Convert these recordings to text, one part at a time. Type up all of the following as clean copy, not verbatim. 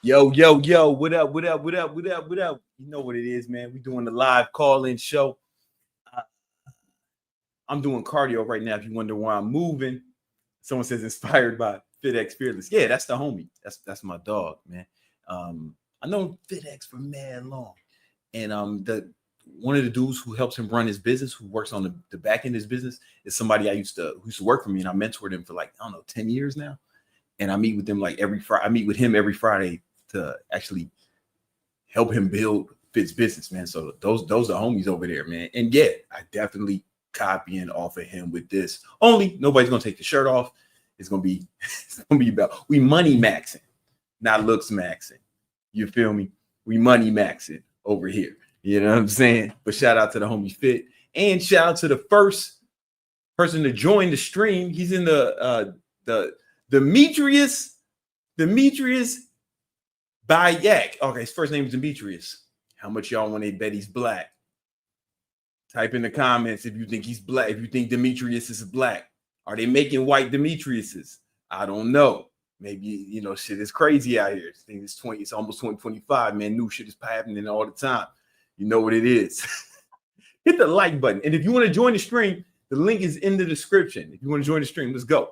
Yo, yo, yo, what up, what up, what up, what up, what up? You know what it is, man. We doing the live call-in show. Uh, I'm doing cardio right now. If you wonder why I'm moving, someone says inspired by FitX Fearless. Yeah, that's the homie. That's my dog, man. I know FitX for mad long. And the one of the dudes who helps him run his business, who works on the back end of his business, is somebody who used to work for me, and I mentored him for like, I don't know, 10 years now. And I meet with them like every Friday. I meet with him every Friday to actually help him build Fit's business, man. So those are homies over there, man. And yeah, I definitely copying off of him with this. Only nobody's gonna take the shirt off. It's gonna be about we money maxing, not looks maxing. You feel me? We money maxing over here. You know what I'm saying? But shout out to the homie Fit, and shout out to the first person to join the stream. He's in the Demetrius Bayak. Okay, his first name is Demetrius. How much y'all want to bet he's black? Type in the comments if you think he's black. If you think Demetrius is black. Are they making white Demetriuses? I don't know. Maybe, shit is crazy out here. I think it's almost 2025, man. New shit is happening all the time. You know what it is. Hit the like button. And if you want to join the stream, the link is in the description. If you want to join the stream, let's go.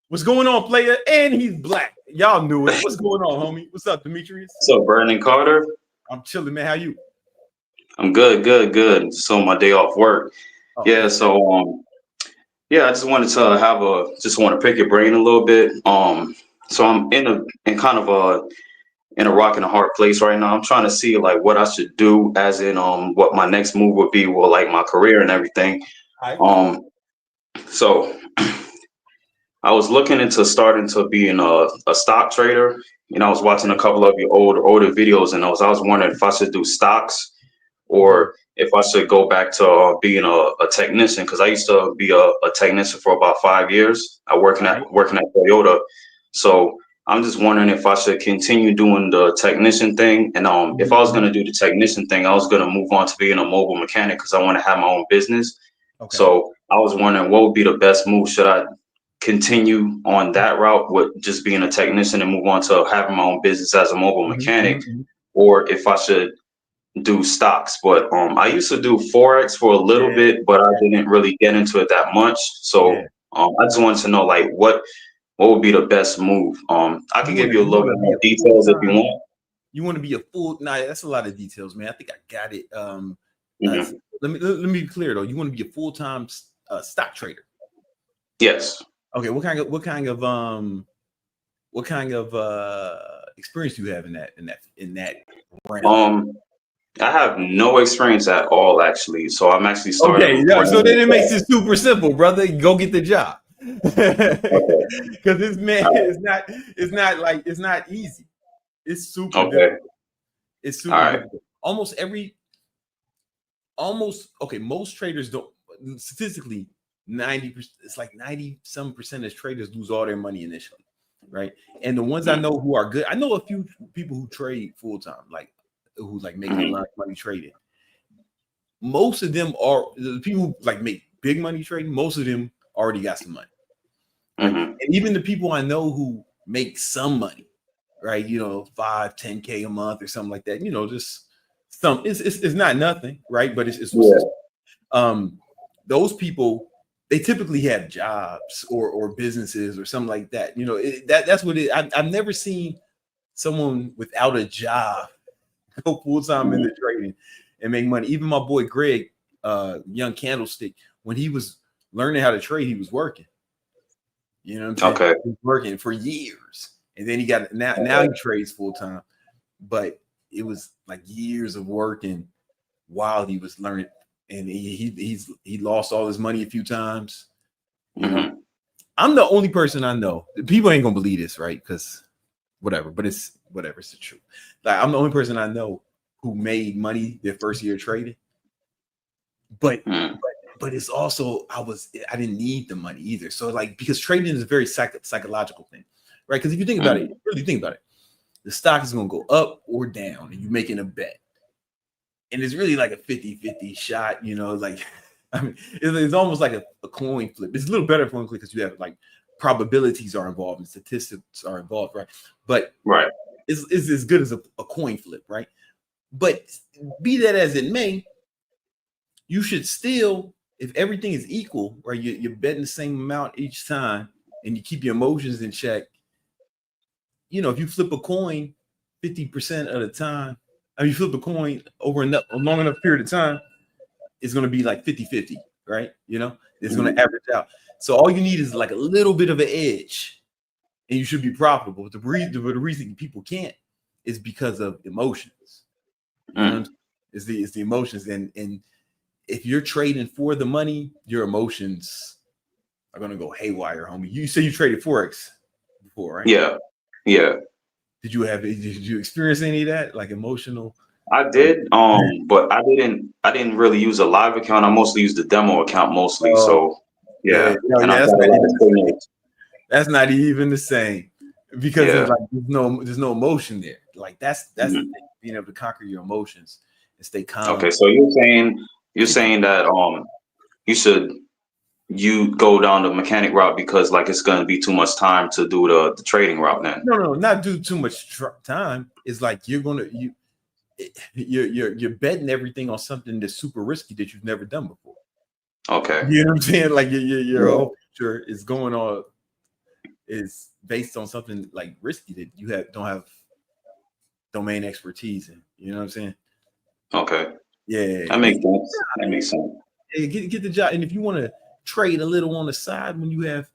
What's going on, player? And he's black. Y'all knew it. What's going on, homie? What's up, Demetrius? What's up, Brandon Carter? I'm chilling, man. How you? I'm good. So my day off work. Oh. Yeah, so I just wanted to pick your brain a little bit. So I'm in a rock and a hard place right now. I'm trying to see like what I should do, as in what my next move would be, well, like my career and everything. So I was looking into starting to being a stock trader. I was watching a couple of your older videos, and I was wondering if I should do stocks or if I should go back to being a technician, because I used to be a technician for about 5 years. I working at Toyota. So I'm just wondering if I should continue doing the technician thing. And if I was going to do the technician thing, I was going to move on to being a mobile mechanic because I want to have my own business. Okay. So I was wondering what would be the best move. Should I continue on that route with just being a technician and move on to having my own business as a mobile mechanic, or if I should do stocks? But I used to do Forex for a little bit, but I didn't really get into it that much. So I just wanted to know like what would be the best move. I can give you a little bit more details if you want. You want to be a full? Nah, that's a lot of details, man. I think I got it. Let me be clear though. You want to be a full-time stock trader? Yes. Okay. What kind of experience do you have in that realm? I have no experience at all, actually. So I'm actually starting. Okay, yeah. So then it makes it super simple, brother. Go get the job. Because this man it's not easy. It's super difficult. It's super difficult. Most traders don't, statistically 90%, it's like 90% of traders lose all their money initially, right? And the ones I know who are good, I know a few people who trade full-time, who's making a lot of money trading. Most of them are the people who make big money trading. Most of them already got some money. Right? And even the people I know who make some money, right? 5, 10K a month or something like that. Just some. It's not nothing, right? But it's those people, they typically have jobs or businesses or something like that. That's what it. I've never seen someone without a job go full time in the trading and make money. Even my boy Greg, Young Candlestick, when he was learning how to trade, he was working. You know what I'm saying? Okay. He was working for years, and then he got now he trades full time. But it was like years of working while he was learning, and he lost all his money a few times. I'm the only person I know. People ain't gonna believe this, right? Because whatever, but it's the truth. I'm the only person I know who made money their first year trading. But it's also I didn't need the money either. So because trading is a very psychological thing, right? Because if you think about it, really think about it, the stock is gonna go up or down, and you're making a bet, and it's really like a 50-50 shot. It's almost like a coin flip. It's a little better because you have probabilities are involved and statistics are involved, right? But is as good as a coin flip, right? But be that as it may, you should still, if everything is equal, right? You're betting the same amount each time, and you keep your emotions in check. You know, if you flip a coin 50% of the time, I mean, you flip a coin over a long enough period of time, it's going to be like 50-50, right? You know, it's going to average out. So all you need is like a little bit of an edge, and you should be profitable. But the reason people can't is because of emotions. You know, it's the emotions, and if you're trading for the money, your emotions are going to go haywire, homie. You say you traded Forex before, right? Yeah. Did you experience any of that, like emotional? I did, but I didn't really use a live account. I mostly used the demo account mostly. So yeah, yeah, and I got that's a not lot even of the same. signals. That's not even the same because Yeah. there's no emotion there. Like that's the thing, being able to conquer your emotions and stay calm. Okay, so you're saying that you go down the mechanic route because like it's going to be too much time to do the trading route then. No, not do too much time. It's like you're betting everything on something that's super risky that you've never done before. Okay. You know what I'm saying? Like your whole future is going on, is based on something like risky that you don't have domain expertise in. You know what I'm saying? Okay. Yeah. That makes sense. That makes sense. Hey, get the job. And if you want to trade a little on the side when you have,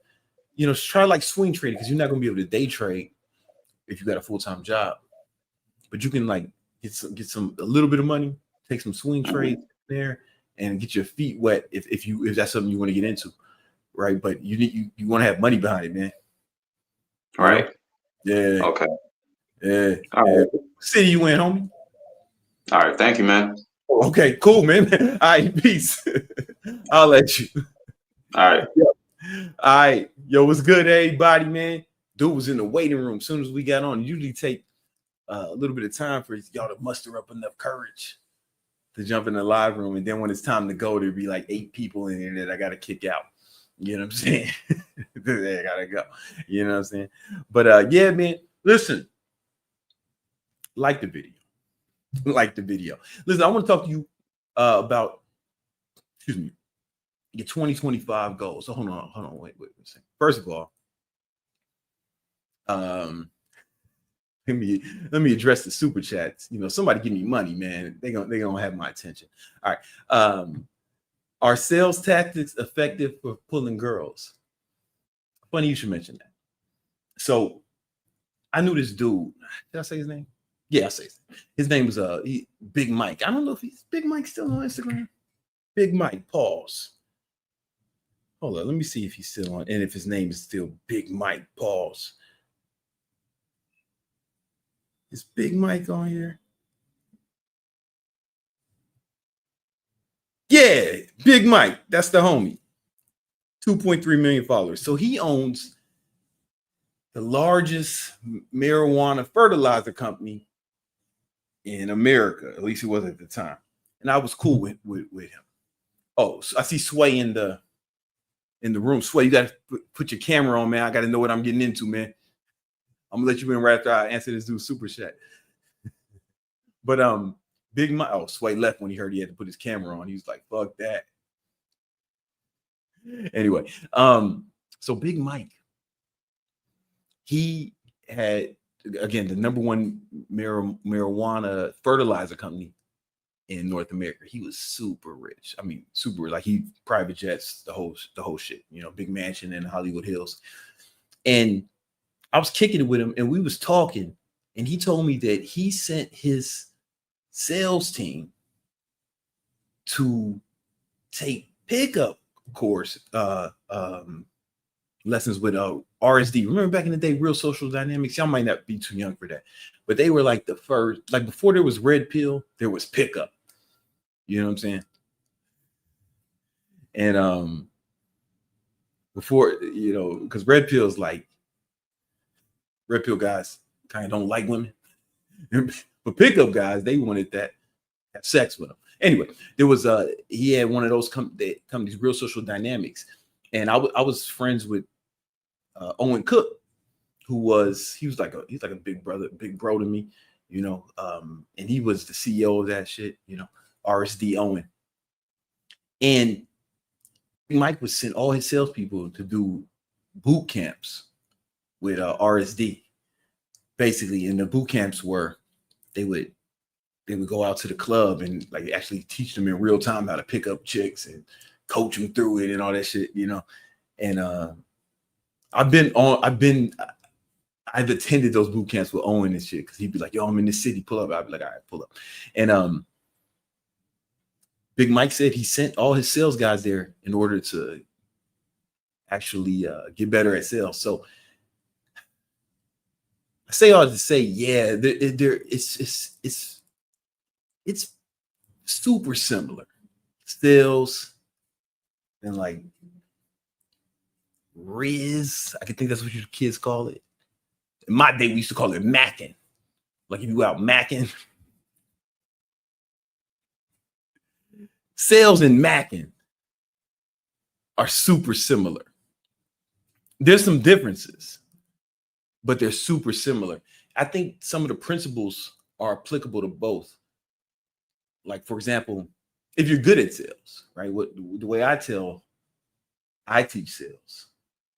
you know, try like swing trading, because you're not going to be able to day trade if you got a full-time job. But you can like get a little bit of money, take some swing trades there, and get your feet wet if that's something you want to get into, right? But you want to have money behind it, man. You Right. know? Yeah. Okay. Yeah. All right. City you in, homie. All right. Thank you, man. Okay, cool, man. All right, peace. I'll let you. All right. All right. Yo, what's good, everybody, man? Dude was in the waiting room as soon as we got on. Usually take a little bit of time for y'all to muster up enough courage to jump in the live room. And then when it's time to go, there'll be like 8 people in there that I got to kick out. You know what I'm saying? I got to go. You know what I'm saying? But yeah, man, listen, like the video. Listen, I want to talk to you about, your 2025 goals. So hold on, wait a second. First of all, let me address the super chats. You know, somebody give me money, man. They gonna have my attention. All right. Are sales tactics effective for pulling girls? Funny you should mention that. So I knew this dude. Did I say his name? Yeah, I say his name was Big Mike. I don't know if Big Mike still on Instagram. Big Mike, pause. Hold on, let me see if he's still on, and if his name is still Big Mike, pause. Is Big Mike on here? Yeah, Big Mike. That's the homie. 2.3 million followers. So he owns the largest marijuana fertilizer company in America. At least he was at the time. And I was cool with him. Oh, so I see Sway in the room. Sway, you got to put your camera on, man. I got to know what I'm getting into, man. I'm gonna let you in right after I answer this dude's super chat. But Big Mike, Sway left when he heard he had to put his camera on. He was like, fuck that. Anyway, so Big Mike, he had, again, the number one marijuana fertilizer company in North America. He was super rich. I mean, super, like he private jets, the whole shit, you know, big mansion in Hollywood Hills. And I was kicking it with him and we was talking, and he told me that he sent his sales team to take pickup course lessons with RSD. Remember back in the day, Real Social Dynamics? Y'all might not be too young for that, but they were like the first, like before there was Red Pill, there was pickup. You know what I'm saying? And before, you know, because Red Pill guys kind of don't like women. But pickup guys, they wanted that, have sex with them. Anyway, there was he had one of those companies, Real Social Dynamics, and I was friends with Owen Cook, he was like a big brother, big bro to me, you know. And he was the CEO of that shit, you know, RSD Owen. And Mike would send all his salespeople to do boot camps with RSD, basically. And the boot camps were they would go out to the club and like actually teach them in real time how to pick up chicks and coach them through it and all that shit, you know. And I've attended those boot camps with Owen and shit, because he'd be like, yo, I'm in this city, pull up. I'd be like, all right, pull up. And Big Mike said he sent all his sales guys there in order to actually get better at sales. So I say all to say, yeah, it's super similar. Sales and like Riz, I can think that's what your kids call it. In my day, we used to call it macking. Like if you out macking. Sales and macking are super similar. There's some differences, but they're super similar. I think some of the principles are applicable to both. Like, for example, if you're good at sales, right? The way I teach sales,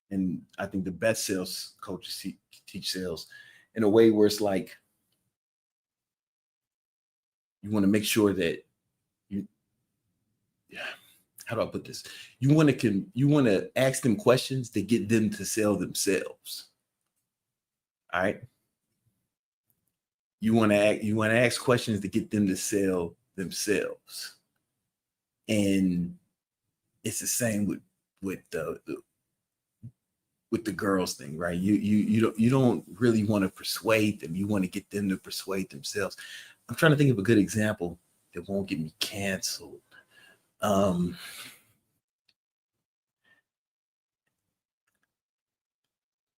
and I think the best sales coaches teach sales in a way where it's like you want to make sure that how do I put this? You want to ask them questions that get them to sell themselves. All right. You want to ask questions to get them to sell themselves. And it's the same with the girls thing, right? You don't really want to persuade them. You want to get them to persuade themselves. I'm trying to think of a good example that won't get me canceled. Well,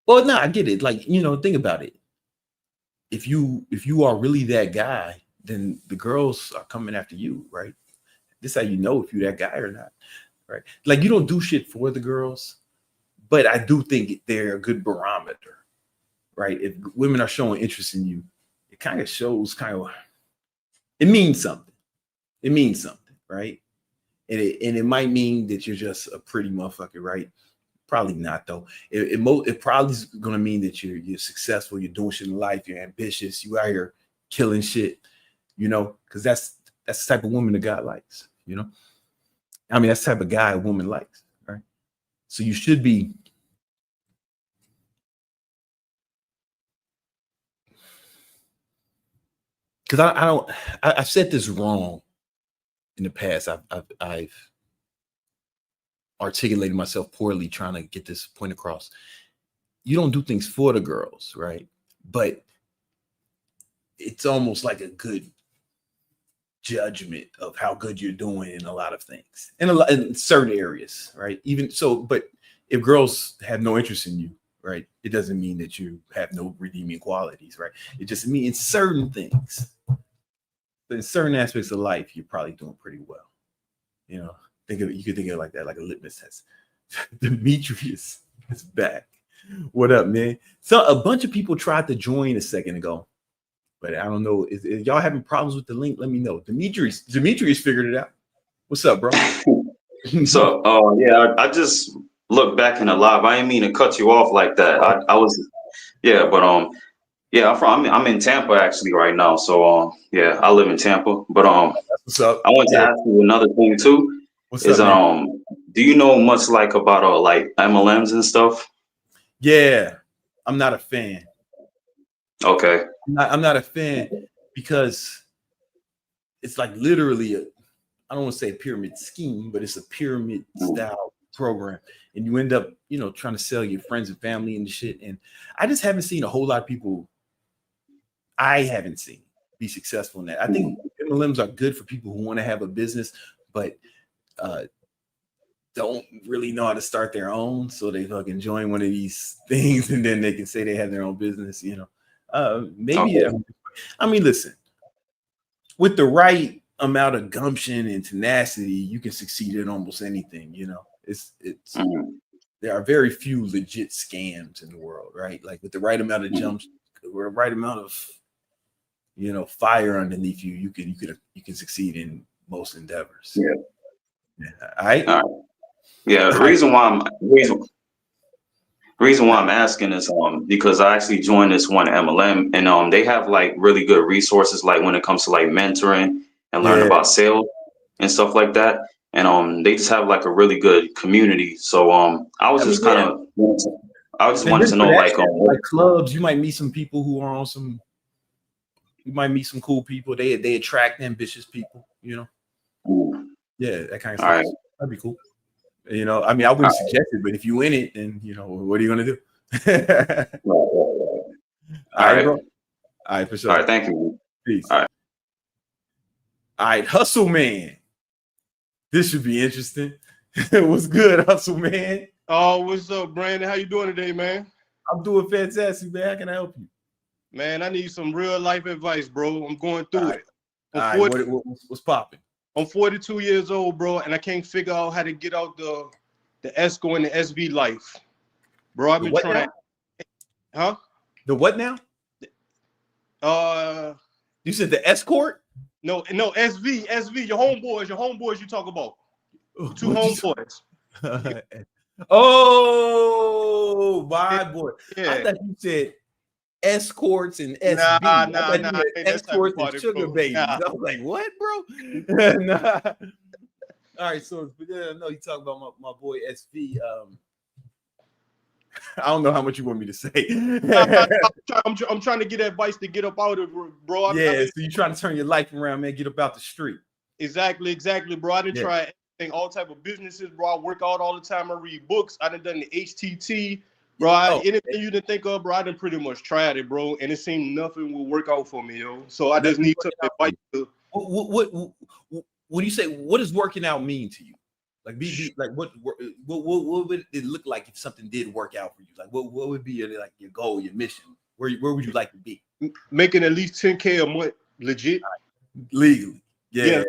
no, I get it. Like, you know, think about it. If you are really that guy, then the girls are coming after you, right? This is how you know if you're that guy or not, right? Like, you don't do shit for the girls, but I do think they're a good barometer, right? If women are showing interest in you, it kind of shows it means something. It means something, right? And it might mean that you're just a pretty motherfucker, right? Probably not, though. It probably is going to mean that you're successful, you're doing shit in life, you're ambitious, you out here killing shit, you know, because that's the type of woman a guy likes, you know. I mean, that's the type of guy a woman likes, right? So you should be. Because I've said this wrong in the past. I've articulated myself poorly trying to get this point across. You don't do things for the girls, right? But it's almost like a good judgment of how good you're doing in a lot of things, in certain areas, right? Even so, but if girls have no interest in you, right, it doesn't mean that you have no redeeming qualities, right? It just means certain things. But in certain aspects of life, you're probably doing pretty well. You know, you could think of it like that, like a litmus test. Demetrius is back. What up, man? So a bunch of people tried to join a second ago, but I don't know. If y'all having problems with the link, let me know. Demetrius figured it out. What's up, bro? So, yeah, I just looked back in the live. I didn't mean to cut you off like that. I was, yeah, but yeah, I'm in Tampa actually right now. So yeah, I live in Tampa. But What's up? I want to ask you another thing too. What's up, man? Do you know much like about like MLMs and stuff? Yeah, I'm not a fan. Okay. I'm not a fan because it's like literally I don't want to say a pyramid scheme, but it's a pyramid style program. And you end up, you know, trying to sell your friends and family and shit. And I just haven't seen a whole lot of people be successful in that. I think MLMs are good for people who want to have a business, but don't really know how to start their own. So they fucking join one of these things and then they can say they have their own business, you know. Maybe, okay. I mean, listen, with the right amount of gumption and tenacity, you can succeed at almost anything, you know. there are very few legit scams in the world, right? Like with the right amount of jumps, with the right amount of fire underneath you, you can succeed in most endeavors. Yeah. All right. Yeah. The reason why I'm asking is because I actually joined this one MLM, and they have like really good resources, like when it comes to like mentoring and learning about sales and stuff like that. And they just have like a really good community. So I was just kind of I just wanted to know like clubs, you might meet some people who are on some. You might meet some cool people. They attract ambitious people. Yeah, that kind of stuff. Right. That'd be cool. I mean, I wouldn't suggest it, but if you in it, then what are you gonna do? All right, bro. All right, for sure. All right, thank you. Peace. All right, Hustle Man. This should be interesting. What's good, Hustle Man? Oh, what's up, Brandon? How you doing today, man? I'm doing fantastic, man. How can I help you? Man, I need some real life advice, bro. I'm going through it. What's popping? I'm 42 years old, bro, and I can't figure out how to get out the ESCO and the SV life. Bro, I've been trying. Huh? The what now? You said the escort? No, SV, your homeboys you talk about. Two homeboys. Oh, my boy. Yeah. I thought you said escorts and SB. Nah. Escorts and sugar babies. Nah. I was like, what, bro? Nah. All right, so no, you talking about my boy SV. I don't know how much you want me to say. I'm trying to get advice to get up out of it, bro. So you're trying to turn your life around, man. Get up out the street. Exactly, bro. I done tried everything, all type of businesses, bro. I work out all the time. I read books. I done the HTT. Bro, anything you didn't think of, bro, I done pretty much tried it, bro, and it seemed nothing will work out for me, yo. So I just need to advice. What do you say? What does working out mean to you? Like, what would it look like if something did work out for you? Like, what would be your goal, your mission? Where would you like to be? Making at least 10K a month, legit, legally. Yeah.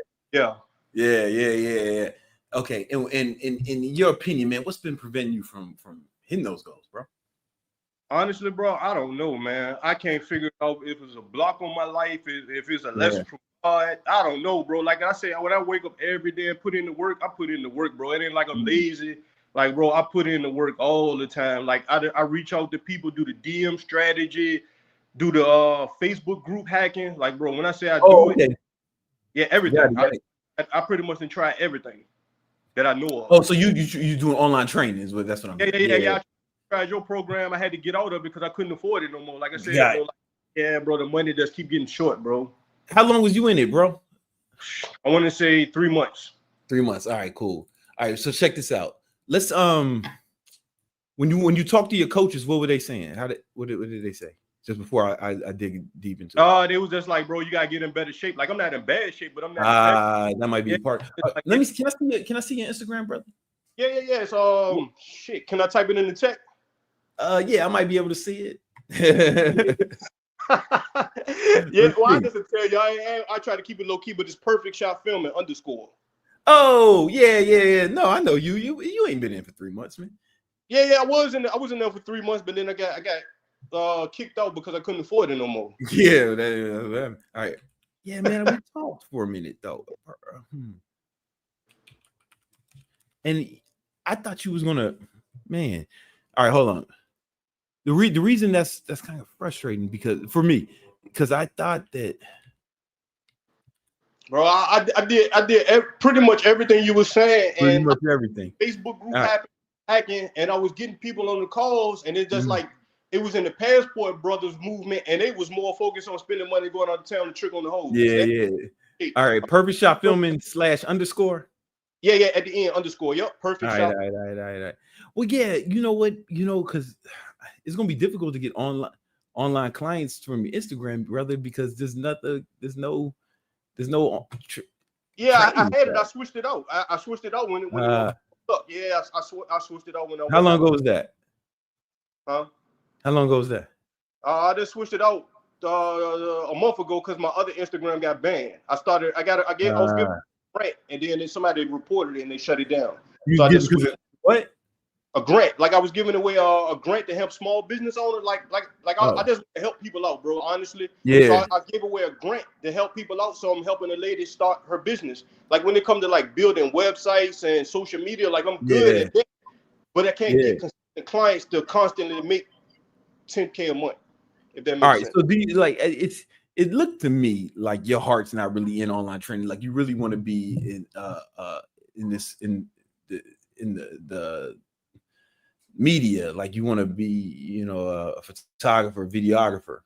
Yeah. Okay, and in your opinion, man, what's been preventing you from hitting those goals, bro? Honestly, bro, I don't know, man. I can't figure out if it's a block on my life, if it's a lesson from God. I don't know, bro. Like I said, when I wake up every day and put in the work, I put in the work, bro. It ain't like I'm lazy. Like, bro, I put in the work all the time. Like, I reach out to people, do the DM strategy, do the Facebook group hacking. Like, bro, when I say I do it, everything. I pretty much try everything that I know of. Oh, so you doing online training is what? That's what I'm. Yeah. I tried your program. I had to get out of it because I couldn't afford it no more. Like I said, bro, the money just keep getting short, bro. How long was you in it, bro? I want to say 3 months. 3 months. All right, cool. All right, so check this out. Let's when you talk to your coaches, what were they saying? What did they say? Just before I dig deep into it. They was just like, bro, you gotta get in better shape. Like, I'm not in bad shape, but I'm not. That might be a part. Let me. Can I see your Instagram, brother? Yeah. So shit. Can I type it in the chat? Yeah, I might be able to see it. Well, I just tell you, I try to keep it low key, but it's perfect shot filming _ Oh yeah. No, I know you. You ain't been in for 3 months, man. Yeah. I was in there for 3 months, but then I got kicked out because I couldn't afford it no more. Yeah, all right. Yeah, man, we talked for a minute though. And I thought you was gonna, man. All right, hold on. The reason that's kind of frustrating because I thought that, bro, I did pretty much everything you were saying, pretty much everything. Facebook group hacking, and I was getting people on the calls, and it just like it was in the Passport Brothers movement, and it was more focused on spending money going out of town to trick on the hoes. Yeah. All right, perfect shot filming / _ Yeah, at the end _ Yep, perfect shot. All right. Well, yeah, you know what? Because it's gonna be difficult to get online clients from Instagram, brother, because there's no. Yeah, I had it. I switched it out. I switched it out when it up. Yeah, I switched it out when I. How long ago was that? Huh? How long ago was that? I just switched it out a month ago because my other Instagram got banned. I was giving rent, and then somebody reported it and they shut it down. What? a grant. Like I was giving away a grant to help small business owners. I just help people out, bro. Honestly, Yeah. So I gave away a grant to help people out. So I'm helping a lady start her business. Like when it comes to like building websites and social media, like I'm good at that, but I can't get consistent clients to constantly make $10K a month. If that makes sense. So do you like it looked to me like your heart's not really in online training. Like you really want to be in the media. Like you want to be, you know, a photographer, videographer.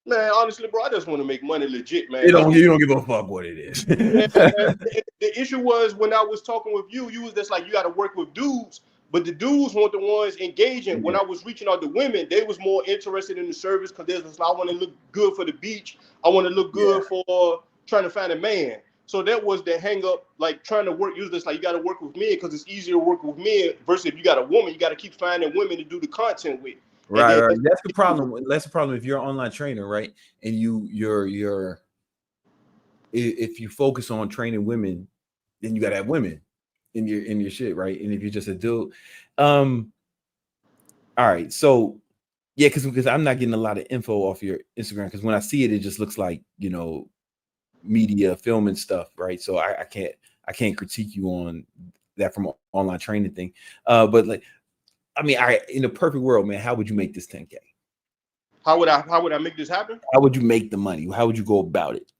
Man, honestly, bro, I just want to make money legit, man. You don't give a fuck what it is. The issue was when I was talking with you, you was just like, you got to work with dudes, but the dudes weren't the ones engaging. When I was reaching out to women, they was more interested in the service because they was like, I want to look good for the beach. I want to look good for trying to find a man. So that was the hang up, like trying to work. You was just like, you got to work with men because it's easier to work with men versus if you got a woman, you got to keep finding women to do the content with. Right. That's the problem. That's the problem if you're an online trainer, right? And you're if you focus on training women, then you gotta have women in your shit, right? And if you're just a dude, all right. So yeah, because I'm not getting a lot of info off your Instagram because when I see it, it just looks like, you know, media, film and stuff, right? So I can't critique you on that from an online training thing. But like, I mean, in a perfect world, man, how would you make this 10K? How would I make this happen? How would you make the money? How would you go about it?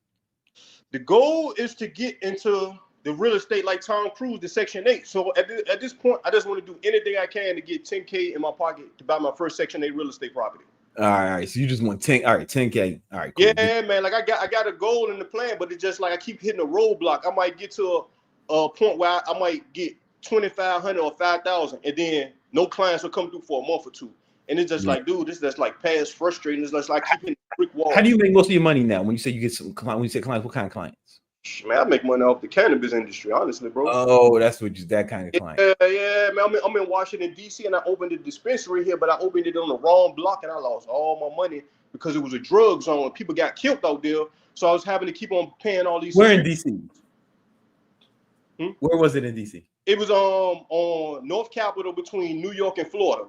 The goal is to get into the real estate like Tom Cruise, the Section 8. So at this point, I just want to do anything I can to get 10K in my pocket to buy my first Section 8 real estate property. All right. So you just want 10. All right, 10K. All right, cool. Yeah, man. Like I got a goal in the plan, but it's just like I keep hitting a roadblock. I might get to a point where I might get 2,500 or 5,000, and then no clients will come through for a month or two. And it's just like, dude, this is just like past frustrating. It's just like keep hitting brick walls. How do you make most of your money now? When you say you get some clients, when you say clients, what kind of clients? Man, I make money off the cannabis industry, honestly, bro. Oh, that's what you that kind of client. Yeah, man. I'm in Washington, D.C., and I opened a dispensary here, but I opened it on the wrong block, and I lost all my money because it was a drug zone. People got killed out there, so I was having to keep on paying all these. Where in D.C.? Where was it in D.C.? It was on North Capitol between New York and Florida,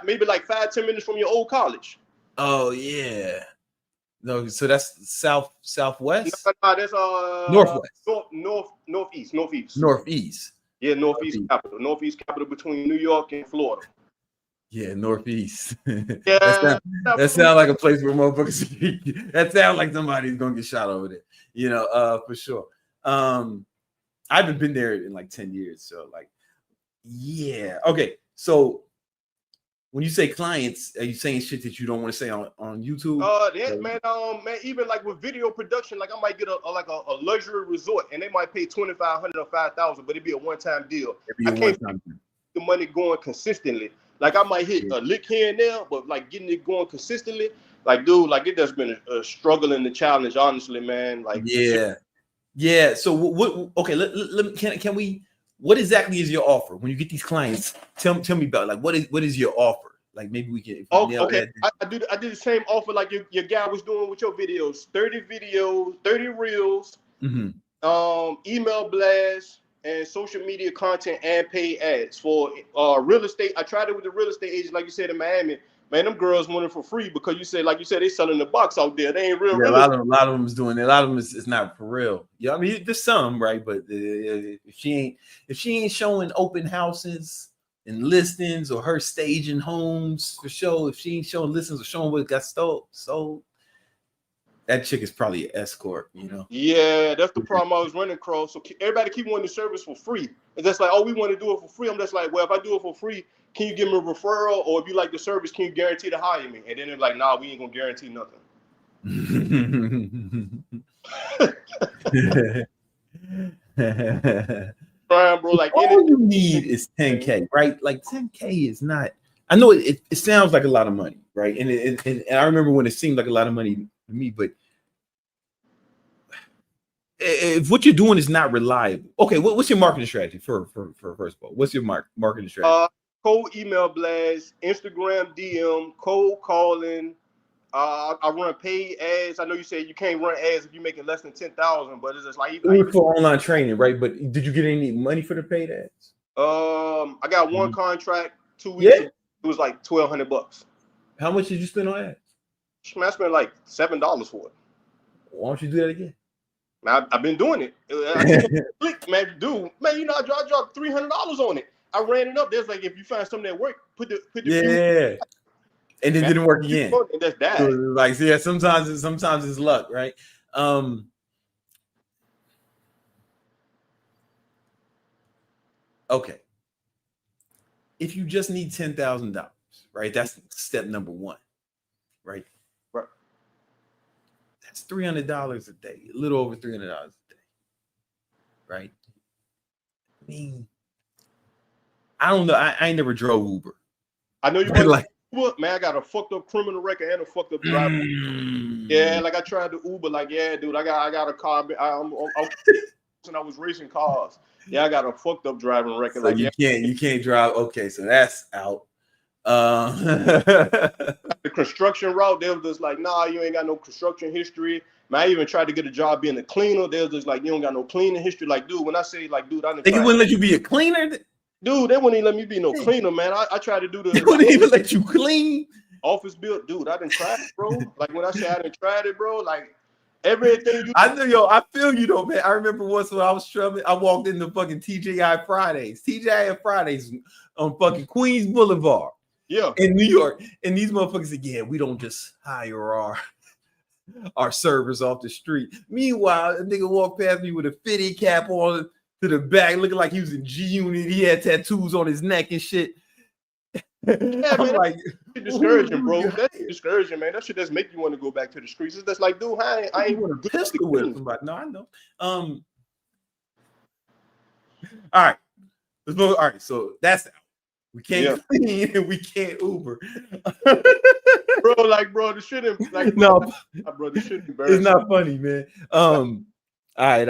maybe 5-10 minutes from your old college. Oh yeah. No, so that's southwest. No, that's northwest. Northeast. Yeah, northeast capital between New York and Florida. Yeah, northeast. Yeah, that sounds like a place where motherfuckers. That sounds like somebody's gonna get shot over there. You know, for sure. I haven't been there in like 10 years, so like, yeah. Okay, so when you say clients, are you saying shit that you don't want to say on YouTube? Man, even like with video production, like I might get a luxury resort, and they might pay 2,500 or 5,000, but it'd be a one-time deal. I can't keep the money going consistently. Like I might hit a lick here and there, but like getting it going consistently, like dude, like it has been a struggle and a challenge, honestly, man. Like yeah. So what? Okay, can we? What exactly is your offer when you get these clients? Tell me about like what is your offer? Like maybe we can. Okay, I do the same offer like your guy was doing with your videos. 30 videos, 30 reels, email blasts, and social media content and paid ads for real estate. I tried it with the real estate agent, like you said in Miami. Man, them girls want it for free because like you said, they selling the box out there. They ain't real. Yeah, a lot of them is doing it. A lot of them is not for real. Yeah, I mean, there's some, right? But if she ain't showing open houses and listings or her staging homes for show, if she ain't showing listings or showing what got sold, that chick is probably an escort, you know? Yeah, that's the problem I was running across. So everybody keep wanting the service for free. And that's like, oh, we want to do it for free. I'm just like, well, if I do it for free, can you give me a referral? Or if you like the service, can you guarantee to hire me? And then they're like, nah, we ain't gonna guarantee nothing. Brian, bro, like all you need is 10K, right? Like 10K is not. I know it sounds like a lot of money, right? And I remember when it seemed like a lot of money to me, but if what you're doing is not reliable, okay, what's your marketing strategy for first of all? What's your marketing strategy? Cold email blast, Instagram DM, cold calling. I run paid ads. I know you said you can't run ads if you're making less than 10,000, but it's just like for online training, right? But did you get any money for the paid ads? I got one contract 2 weeks Yeah. ago, it was like $1,200. How much did you spend on ads? Man, I spent like $7 for it. Why don't you do that again? Man, I've been doing it. I keep on click, man, dude. Man, you know, I dropped $300 on it. I ran it up. There's like, if you find something that work, put the Yeah. And it didn't work again. And that's that. Like, yeah, sometimes it's luck, right? Okay. If you just need $10,000, right? That's step number one, right? Right. That's $300 a day, a little over $300 a day, right? I mean, I don't know. I ain't never drove Uber. I know you Right, want like, Uber, man. I got a fucked up criminal record and a fucked up driver. Yeah, like I tried to Uber, like, yeah, dude, I got a car. I was racing cars. Yeah, I got a fucked up driving record. so like, you can't drive. Okay, so that's out. The construction route, they was just like, nah, you ain't got no construction history. Man, I even tried to get a job being a cleaner. They was just like, you don't got no cleaning history. Like, dude, when I say, like, dude, I didn't. They wouldn't let you be a cleaner. Dude, they wouldn't even let me be no cleaner, man. I tried to do They wouldn't even let you clean. Office build, dude. I didn't try it, bro. Like when I say I didn't try it, bro. Like everything you. I know, yo. I feel you though, man. I remember once when I was struggling, I walked into fucking TGI Fridays on fucking Queens Boulevard. Yeah. In New York, and these motherfuckers said, "Yeah, we don't just hire our servers off the street." Meanwhile, a nigga walked past me with a fitted cap on to the back, looking like he was in G Unit. He had tattoos on his neck and shit. Yeah, I'm man, like, that's discouraging, bro. That's discouraging, man. That shit just make you want to go back to the streets. It's just like, dude, I ain't want to pistol with somebody. No, I know. All right, let's move. All right, so that's out. We can't clean and we can't Uber. bro, this shit ain't like no, bro, this shit embarrassing. It's not funny, man. All right.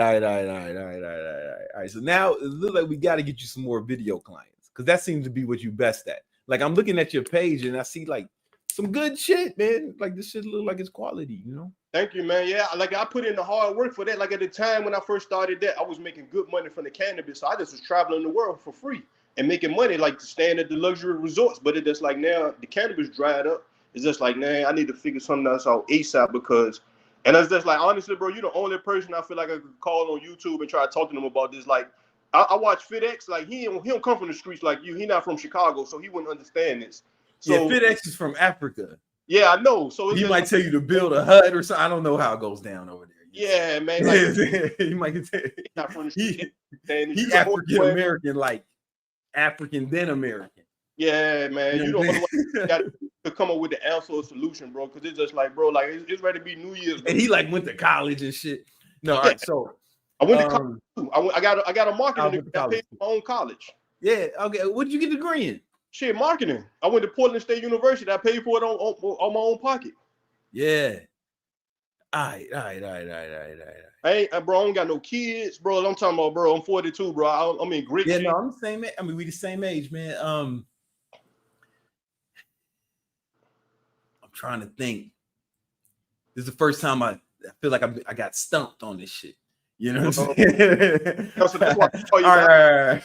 So now it looks like we got to get you some more video clients because that seems to be what you best at. Like I'm looking at your page and I see like some good shit, man. Like this shit look like it's quality, you know? Thank you, man. Yeah, like I put in the hard work for that. Like at the time when I first started that, I was making good money from the cannabis. So I just was traveling the world for free and making money, like staying at the luxury resorts. But it just like now the cannabis dried up. It's just like, man, I need to figure something else out ASAP because, and it's just like, honestly, bro, you're the only person I feel like I could call on YouTube and try to talk to them about this. Like, I watch FedEx, like he don't come from the streets like you. He not from Chicago, so he wouldn't understand this. So yeah, FedEx is from Africa. Yeah, I know. So he might tell you to build a hut or something. I don't know how it goes down over there. Yeah, man. Like, he might tell not from the streets. He African American, like African then American. Yeah, man. You don't got to come up with the answer or solution, bro. Because it's just like, bro, like it's ready to be New Year's. Bro. And he like went to college and shit. No, all right. So I went to college too. I got a marketing degree. I paid for my own college. Yeah. Okay. What did you get a degree in? Shit, marketing. I went to Portland State University. I paid for it on my own pocket. Yeah. All right. Bro, I don't got no kids, bro. I'm talking about, bro. I'm 42, bro. I'm in great shape. No, I'm the same. I mean, we the same age, man. I'm trying to think. This is the first time I feel like I got stumped on this shit. You know what I'm saying? So that's why all right.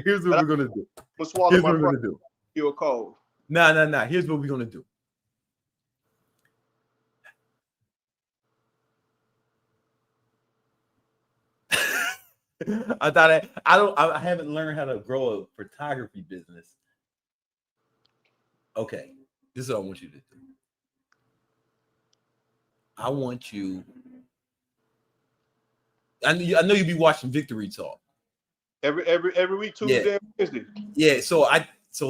Here's what we're gonna do. Here's what we're gonna do. You a cold? No. Here's what we're gonna do. I haven't learned how to grow a photography business. Okay, this is what I want you to do. I want you. I know you be watching Victory Talk every week, Tuesday and Wednesday. Yeah, so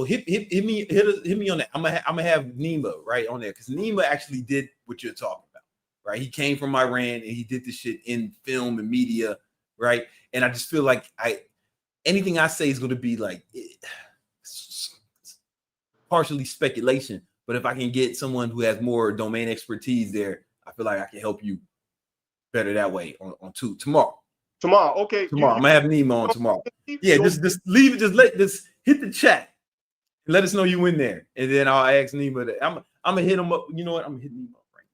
hit me on that. I'm gonna have Nima right on there because Nima actually did what you're talking about, right? He came from Iran and he did this shit in film and media, right? And I just feel like anything I say is gonna be like partially speculation, but if I can get someone who has more domain expertise there, I feel like I can help you better that way on tomorrow. Okay. I'm gonna have Nemo on tomorrow. Yeah, just leave it. Just hit the chat. Let us know you in there, and then I'll ask Nemo. I'm gonna hit him up. You know what? I'm gonna hit Nemo right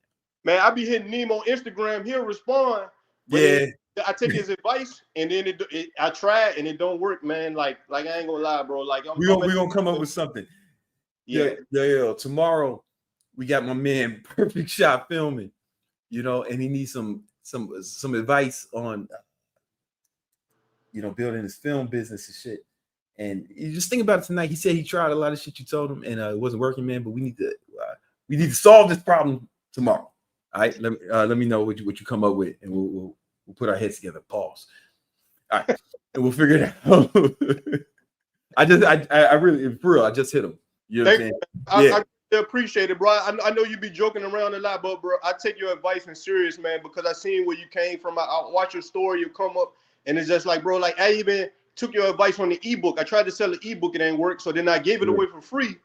now. Man, I be hitting Nemo on Instagram. He'll respond, Yeah, I take his advice, and then I try and it don't work, man. Like I ain't gonna lie, bro. Like we gonna come up with something. Yeah. Tomorrow we got my man Perfect Shot filming, and he needs some advice on, building his film business and shit. And you just think about it tonight. He said he tried a lot of shit you told him, and it wasn't working, man. But we need to solve this problem tomorrow. All right, let me know what you come up with, and we'll put our heads together. Pause. All right, and we'll figure it out. I really, for real, I just hit him. You know what I'm saying? I appreciate it, bro. I know you be joking around a lot, but bro, I take your advice in serious, man, because I seen where you came from. I watch your story, you come up, and it's just like, bro, like I even took your advice on the ebook. I tried to sell the ebook, it ain't work, so then I gave it away for free,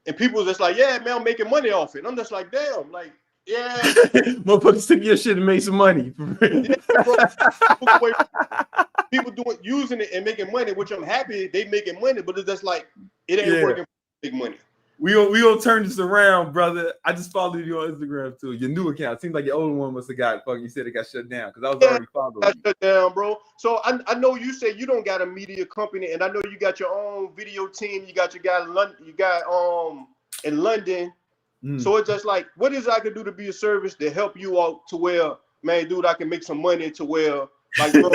and people was just like, yeah, man, I'm making money off it. And I'm just like, damn, like, yeah, motherfuckers took your shit and made some money. Yeah, bro. People using it and making money, which I'm happy they making money, but it's just like it ain't working for big money. We gonna turn this around, brother. I just followed you on Instagram too. Your new account. Seems like your old one must have got fucking. You said it got shut down because I was already following. Got shut down, bro. So I know you said you don't got a media company, and I know you got your own video team. You got your guy in London. You got in London. So it's just like, what is I could do to be a service to help you out to where, man, dude, I can make some money to where, like, bro.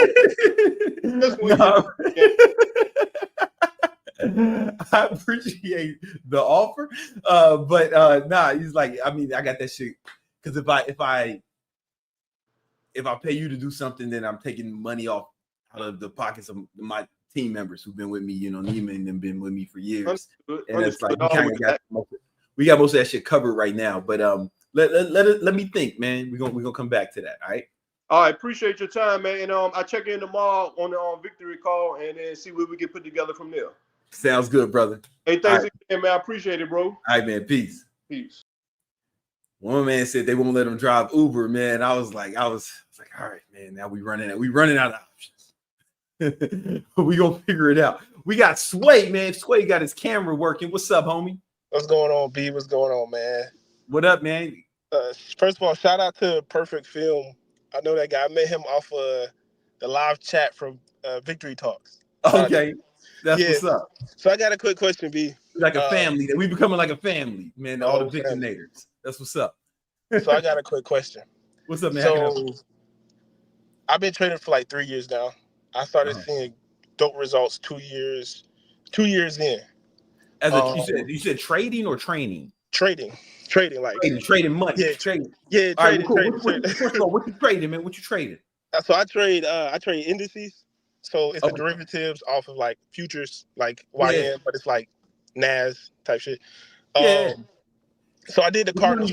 I appreciate the offer, but nah, he's like, I mean, I got that shit because if I pay you to do something, then I'm taking money off out of the pockets of my team members who've been with me. Neiman and them been with me for years, and it's like we got most of that shit covered right now. But let me think, man. We're gonna come back to that. All right. All right, appreciate your time, man. And I check in tomorrow on the victory call and then see what we can put together from there. Sounds good, brother. Hey, thanks again, man. I appreciate it, bro. All right, man. Peace. Peace. One man said they won't let him drive Uber, man. I was like, all right, man. Now we running out of options. We gonna figure it out. We got Sway, man. Sway got his camera working. What's up, homie? What's going on, B? What's going on, man? What up, man? First of all, shout out to Perfect Film. I know that guy. I met him off the live chat from Victory Talks. Okay, that's what's up. So I got a quick question, B. Like a family. We becoming like a family, man. All the victinators. That's what's up. So I got a quick question. What's up, man? So I've been trading for like 3 years now. I started seeing dope results 2 years in. As you said trading or training? Trading, like trading money. Yeah, trading. Yeah, trading. Right, cool. First of all, what you trading, man? What you trading? So I trade indices. So it's the derivatives off of like futures, like YM, but it's like NAS type shit. So I did the Cardinals.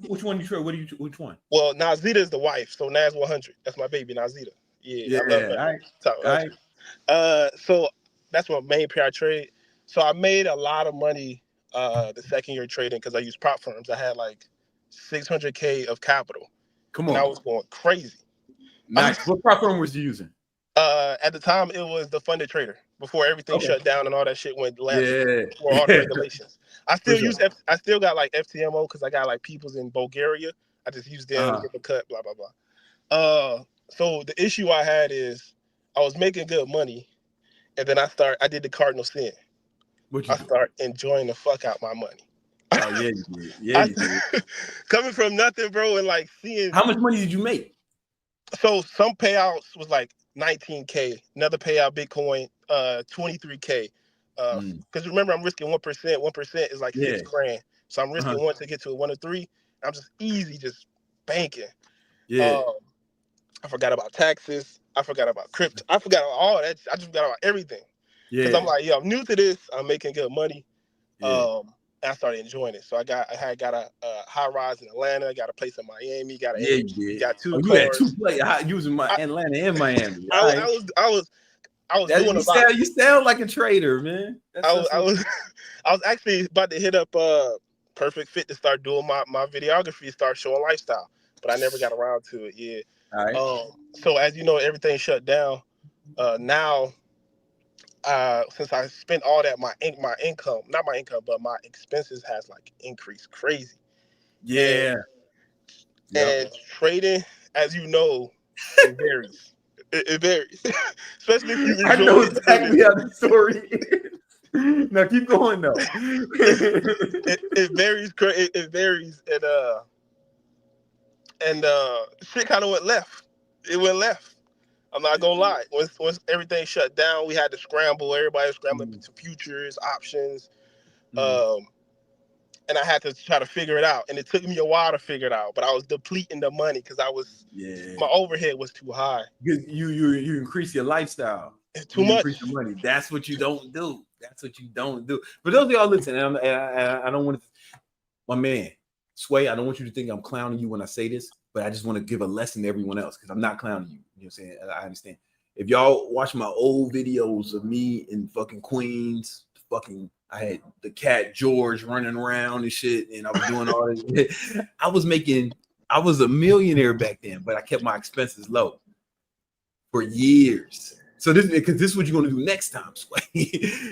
Which one you trade? Which one? Well, Nazita is the wife, so NAS 100. That's my baby, Nazita. Yeah. I love her. All right. So that's my main pair I trade. So I made a lot of money the second year trading because I used prop firms. I had like $600K of capital. Come on. And I was going crazy. Nice. What prop firm was you using? At the time, it was the Funded Trader before everything shut down and all that shit went left. Before all the regulations. I still got like FTMO because I got like peoples in Bulgaria. I just used them, get the cut, blah, blah, blah. So the issue I had is I was making good money, and then I did the cardinal sin. I start enjoying the fuck out my money. Oh yeah, you did. Yeah, you did. Coming from nothing, bro, and like seeing. How much money did you make? So some payouts was like 19K. Another payout, Bitcoin, 23K. Because remember, I'm risking 1%. 1% is like $6,000. So I'm risking 1 to get to a 1 or 3. I'm just just banking. Yeah. I forgot about taxes. I forgot about crypto. I forgot about all that. I just forgot about everything. Because I'm like, I'm new to this. I'm making good money. And I started enjoying it. So I had got a high rise in Atlanta. Got a place in Miami. Got two cars. You had 2 places using Atlanta and Miami. I was doing a lot. You sound like a trader, man. I was actually about to hit up Perfect Fit to start doing my videography, start showing lifestyle, but I never got around to it. Yeah. All right. So as you know, everything shut down. Now, since I spent all that, my income, not my income, but my expenses has like increased crazy. Yeah. And trading, as you know, It varies. It varies, especially if you enjoy. I know exactly how the story is. Now keep going though. It varies. It varies, and shit kind of went left. It went left. I'm not gonna lie. Once everything shut down, we had to scramble. Everybody was scrambling to futures, options, and I had to try to figure it out. And it took me a while to figure it out. But I was depleting the money because my overhead was too high. Because you increase your lifestyle. It's too much. Increase your money. That's what you don't do. That's what you don't do. But those of y'all listening, and I don't want to, my man, Sway, I don't want you to think I'm clowning you when I say this, but I just want to give a lesson to everyone else because I'm not clowning you. You know what I'm saying? I understand. If y'all watch my old videos of me in fucking Queens, I had the cat George running around and shit, and I was doing all this. I was a millionaire back then, but I kept my expenses low for years. So this is what you're gonna do next time, Sway.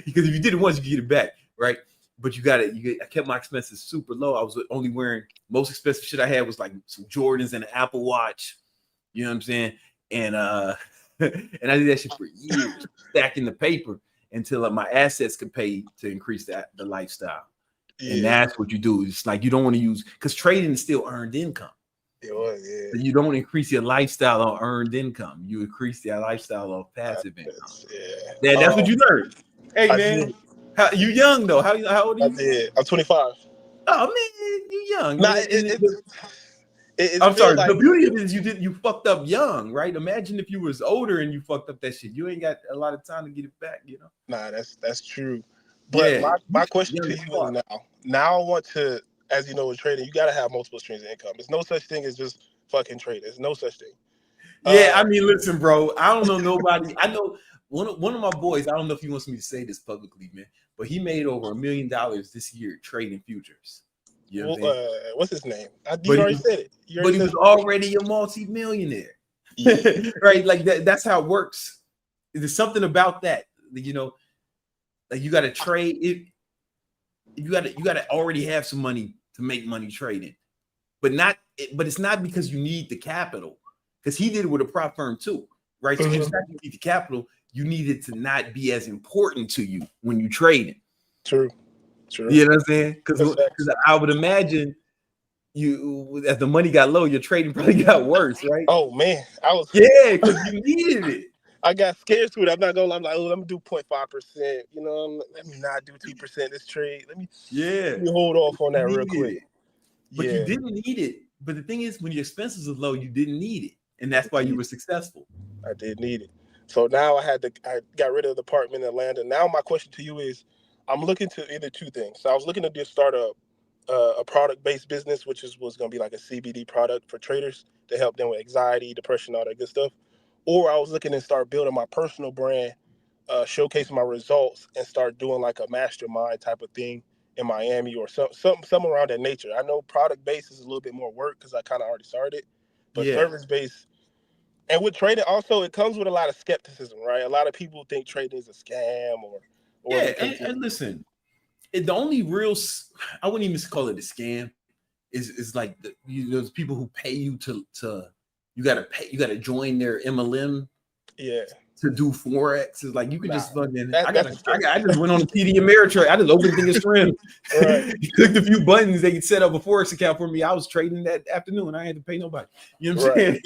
Because if you did it once, you can get it back, right? But I kept my expenses super low. I was only wearing, most expensive shit I had was like some Jordans and an Apple Watch. You know what I'm saying? And and I did that shit for years, stacking the paper until my assets could pay to increase the lifestyle. Yeah. And that's what you do. It's like you don't want to use, because trading is still earned income. Yeah. So you don't increase your lifestyle on earned income. You increase your lifestyle of passive income. Yeah, that's what you learned. Hey man, you young though? How old are you? I'm 25. Oh man, you young. Nah, I'm sorry. like, the beauty of it is you fucked up young, right? Imagine if you was older and you fucked up that shit. You ain't got a lot of time to get it back, you know. Nah, that's true. But my question to you is now I want to, as you know, with trading, you got to have multiple streams of income. There's no such thing as just fucking trade. There's no such thing. Yeah, I mean, listen, bro. I don't know nobody. I know one of my boys. I don't know if he wants me to say this publicly, man, but he made over $1 million this year trading futures. You know what's his name? You already said it. He was already a multi-millionaire, right? Like that's how it works. There's something about that, you know. Like you got to trade it. You got to already have some money to make money trading, but it's not because you need the capital. Because he did it with a prop firm too, right? So it's not you need the capital. You need it to not be as important to you when you trading. True. You know what I'm saying? Because I would imagine as the money got low, your trading probably got worse, right? Oh man, because you needed it. I got scared to it. I'm not gonna lie. I'm like, let me do 0.5%. You know, let me not do 2% this trade. Let me hold off on that real quick. But you didn't need it. But the thing is, when your expenses are low, you didn't need it. And that's why you were successful. I did need it. So now I got rid of the apartment in Atlanta. Now my question to you is, I'm looking to either two things. So I was looking to just start a product-based business, which was going to be like a CBD product for traders to help them with anxiety, depression, all that good stuff. Or I was looking to start building my personal brand, showcasing my results, and start doing like a mastermind type of thing in Miami or something around that nature. I know product-based is a little bit more work because I kind of already started. But service-based, and with trading also, it comes with a lot of skepticism, right? A lot of people think trading is a scam or and listen, the only real, I wouldn't even call it a scam, is like those people who pay you to you gotta join their MLM to do Forex. It's like you can just fucking I just went on the TD Ameritrade. I just opened the thing and scrammed. Clicked a few buttons, they could set up a Forex account for me. I was trading that afternoon. I had to pay nobody. You know what I'm saying?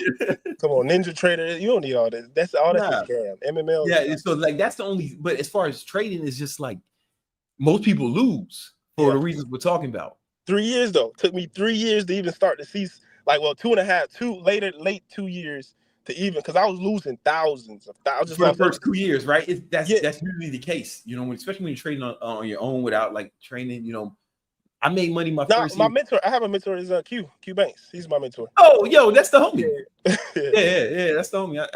Come on, Ninja Trader. You don't need all that. That's a scam. MML. Yeah, so like that's the only, but as far as trading, it's just like most people lose for the reasons we're talking about. 3 years though. Took me 3 years to even start to see, like, well, 2.5, late 2 years to even, because I was losing thousands of thousands for the first 2 years, right? That's usually the case, you know, especially when you're trading on your own without like training. You know, I made money my first year. My mentor, I have a mentor, is Q Banks. He's my mentor. Oh, yo, that's the homie. Yeah, that's the homie.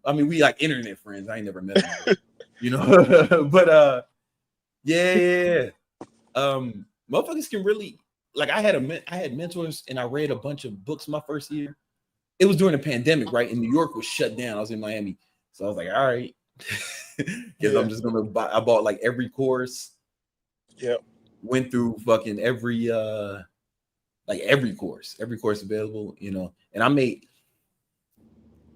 I mean, we like internet friends. I ain't never met him, you know. But motherfuckers can really, like, I had mentors and I read a bunch of books my first year. It was during the pandemic, right? And New York was shut down. I was in Miami. So I was like, all right. Because I'm just gonna buy. I bought like every course. Yeah. Went through fucking every course available, you know. And I made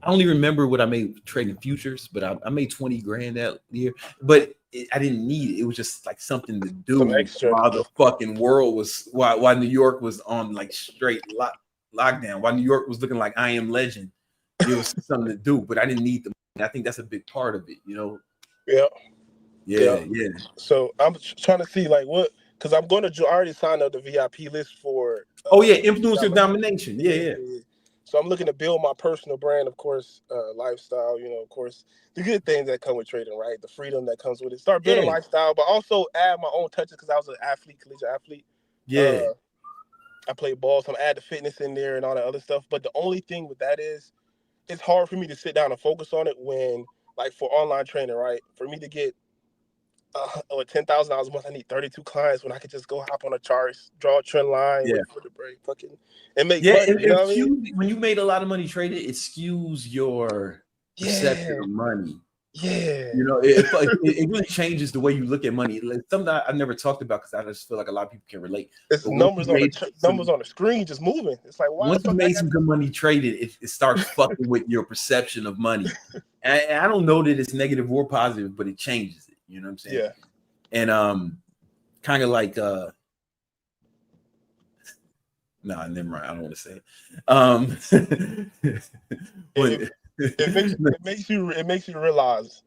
I only remember what I made trading futures, but I made 20 grand that year. But I didn't need it. It was just like something to do while the fucking world was while New York was on like straight lockdown. While New York was looking like I Am Legend, it was something to do. But I didn't need the money. I think that's a big part of it, you know. Yeah. So I'm trying to see like what, because I'm going to already sign up the VIP list for. Influencer domination. Yeah. So I'm looking to build my personal brand, of course, lifestyle, you know, of course, the good things that come with trading, right? The freedom that comes with it. Start building lifestyle, but also add my own touches because I was an athlete, collegiate athlete. Yeah. I played ball, so I'm add the fitness in there and all that other stuff. But the only thing with that is it's hard for me to sit down and focus on it when, like for online training, right? For me to get $10,000 a month, I need 32 clients when I could just go hop on a chart, draw a trend line, wait for the break, and make money. You know what I mean? When you made a lot of money trading, it skews your perception of money. Yeah, you know, it really changes the way you look at money. Like, something that I've never talked about because I just feel like a lot of people can relate. It's numbers on the screen just moving. It's like, wow, once you made some good money traded, it starts fucking with your perception of money. And I don't know that it's negative or positive, but it changes it. You know what I'm saying? Yeah. And kind of like no, never mind. I don't want to say it. It makes you realize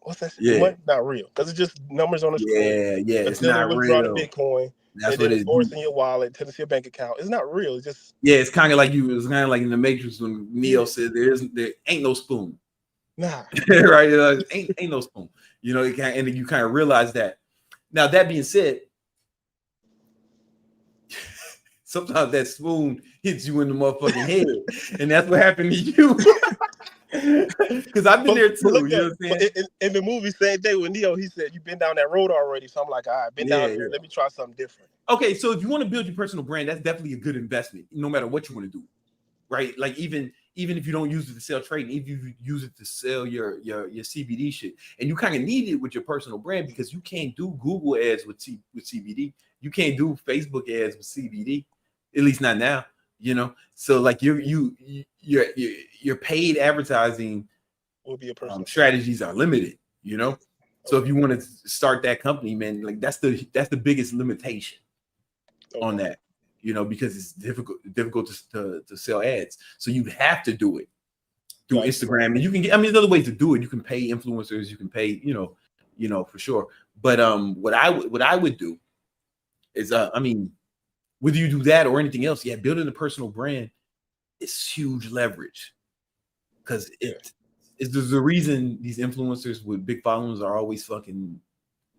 what's that? Yeah, money's not real because it's just numbers on the screen. Yeah, it's not real. The Bitcoin. That's what it's in your wallet to your bank account. It's not real. It's just it's kind of like it's kind of like in the Matrix when Neo said there ain't no spoon. Nah, right? Ain't no spoon. You know, and you kind of realize that. Now that being said, sometimes that spoon hits you in the motherfucking head, and that's what happened to you. Because I've been there too. You know what I'm saying? In the movie, same day with Neo, he said, "You've been down that road already." So I'm like, "All right, been down there. Let me try something different." Okay, so if you want to build your personal brand, that's definitely a good investment, no matter what you want to do, right? Like even if you don't use it to sell trading, if you use it to sell your CBD shit, and you kind of need it with your personal brand because you can't do Google ads with CBD, you can't do Facebook ads with CBD, at least not now. You know, so like your paid advertising will be a personal strategies are limited. You know, so if you want to start that company, man, like that's the biggest limitation on that. You know, because it's difficult to sell ads. So you have to do it through Instagram, and you can get. I mean, there's other ways to do it. You can pay influencers. You can pay, you know, for sure. But what I would do is, I mean, whether you do that or anything else, building a personal brand is huge leverage because there's the reason these influencers with big followings are always fucking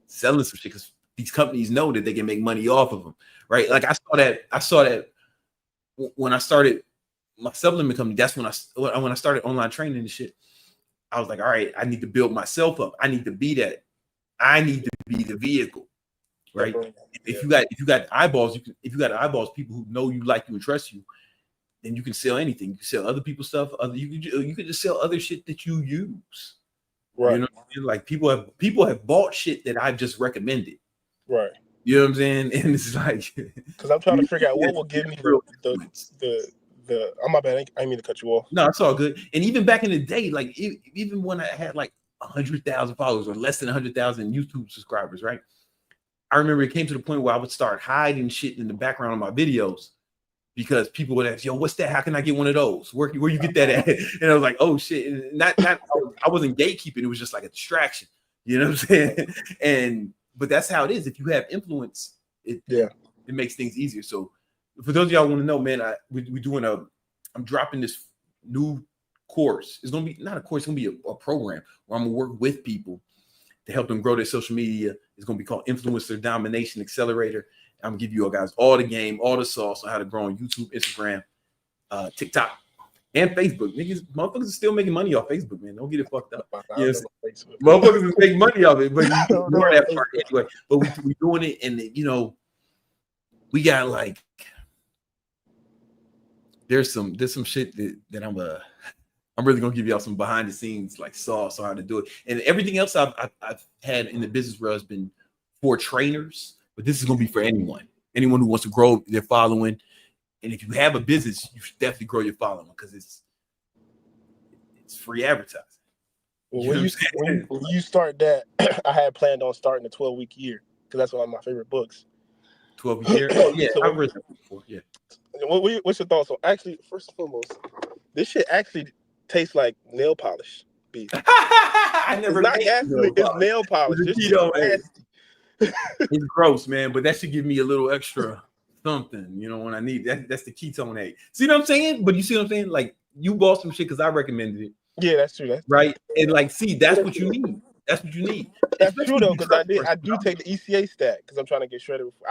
selling some shit because these companies know that they can make money off of them, right? Like I saw that when I started my supplement company. That's when I started online training and shit. I was like, all right, I need to build myself up. I need to be that. I need to be the vehicle, right? If you got eyeballs, if you got eyeballs, people who know you, like you, and trust you, then you can sell anything. You can sell other people's stuff. You can just sell other shit that you use, right? You know, like people have bought shit that I've just recommended. Right. You know what I'm saying? And it's like because I'm trying to figure out what will give me the oh, my bad. I didn't mean to cut you off. No, it's all good. And even back in the day, like even when I had like 100,000 followers or less than 100,000 YouTube subscribers, right? I remember it came to the point where I would start hiding shit in the background of my videos because people would ask, "Yo, what's that? How can I get one of those? Where you get that at?" And I was like, "Oh shit!" And I wasn't gatekeeping. It was just like a distraction. You know what I'm saying? But that's how it is. If you have influence, it makes things easier. So for those of y'all want to know, man, I'm dropping this new course. It's gonna be not a course. It's gonna be a program where I'm gonna work with people to help them grow their social media. It's gonna be called Influencer Domination Accelerator. I'm gonna give you guys all the game, all the sauce on how to grow on YouTube, Instagram, TikTok, and Facebook. Motherfuckers are still making money off Facebook, man. Don't get it fucked up. Yes, motherfuckers are making money off it, but you ignore that part anyway. But we doing it, and you know, we got like there's some shit that I'm really gonna give y'all some behind the scenes like sauce on how to do it, and everything else I've had in the business world has been for trainers, but this is gonna be for anyone who wants to grow their following. And if you have a business, you should definitely grow your following because it's It's free advertising. Well, when you start that, I had planned on starting a 12-week year because that's one of my favorite books. 12 year. Oh yeah, So I've read that before. Yeah. What's your thoughts on? Actually, first and foremost, this shit actually tastes like nail polish. Beef. I never. It's not gasoline. It's nail polish. It's this shit nasty. It's gross, man. But that should give me a little extra something, you know, when I need that. That's the ketone A. See what I'm saying? But you see what I'm saying? Like you bought some shit because I recommended it. Yeah, that's true. That's right. And like, see, that's what you need. That's what you need. That's especially true though, because I do take the ECA stat because I'm trying to get shredded before.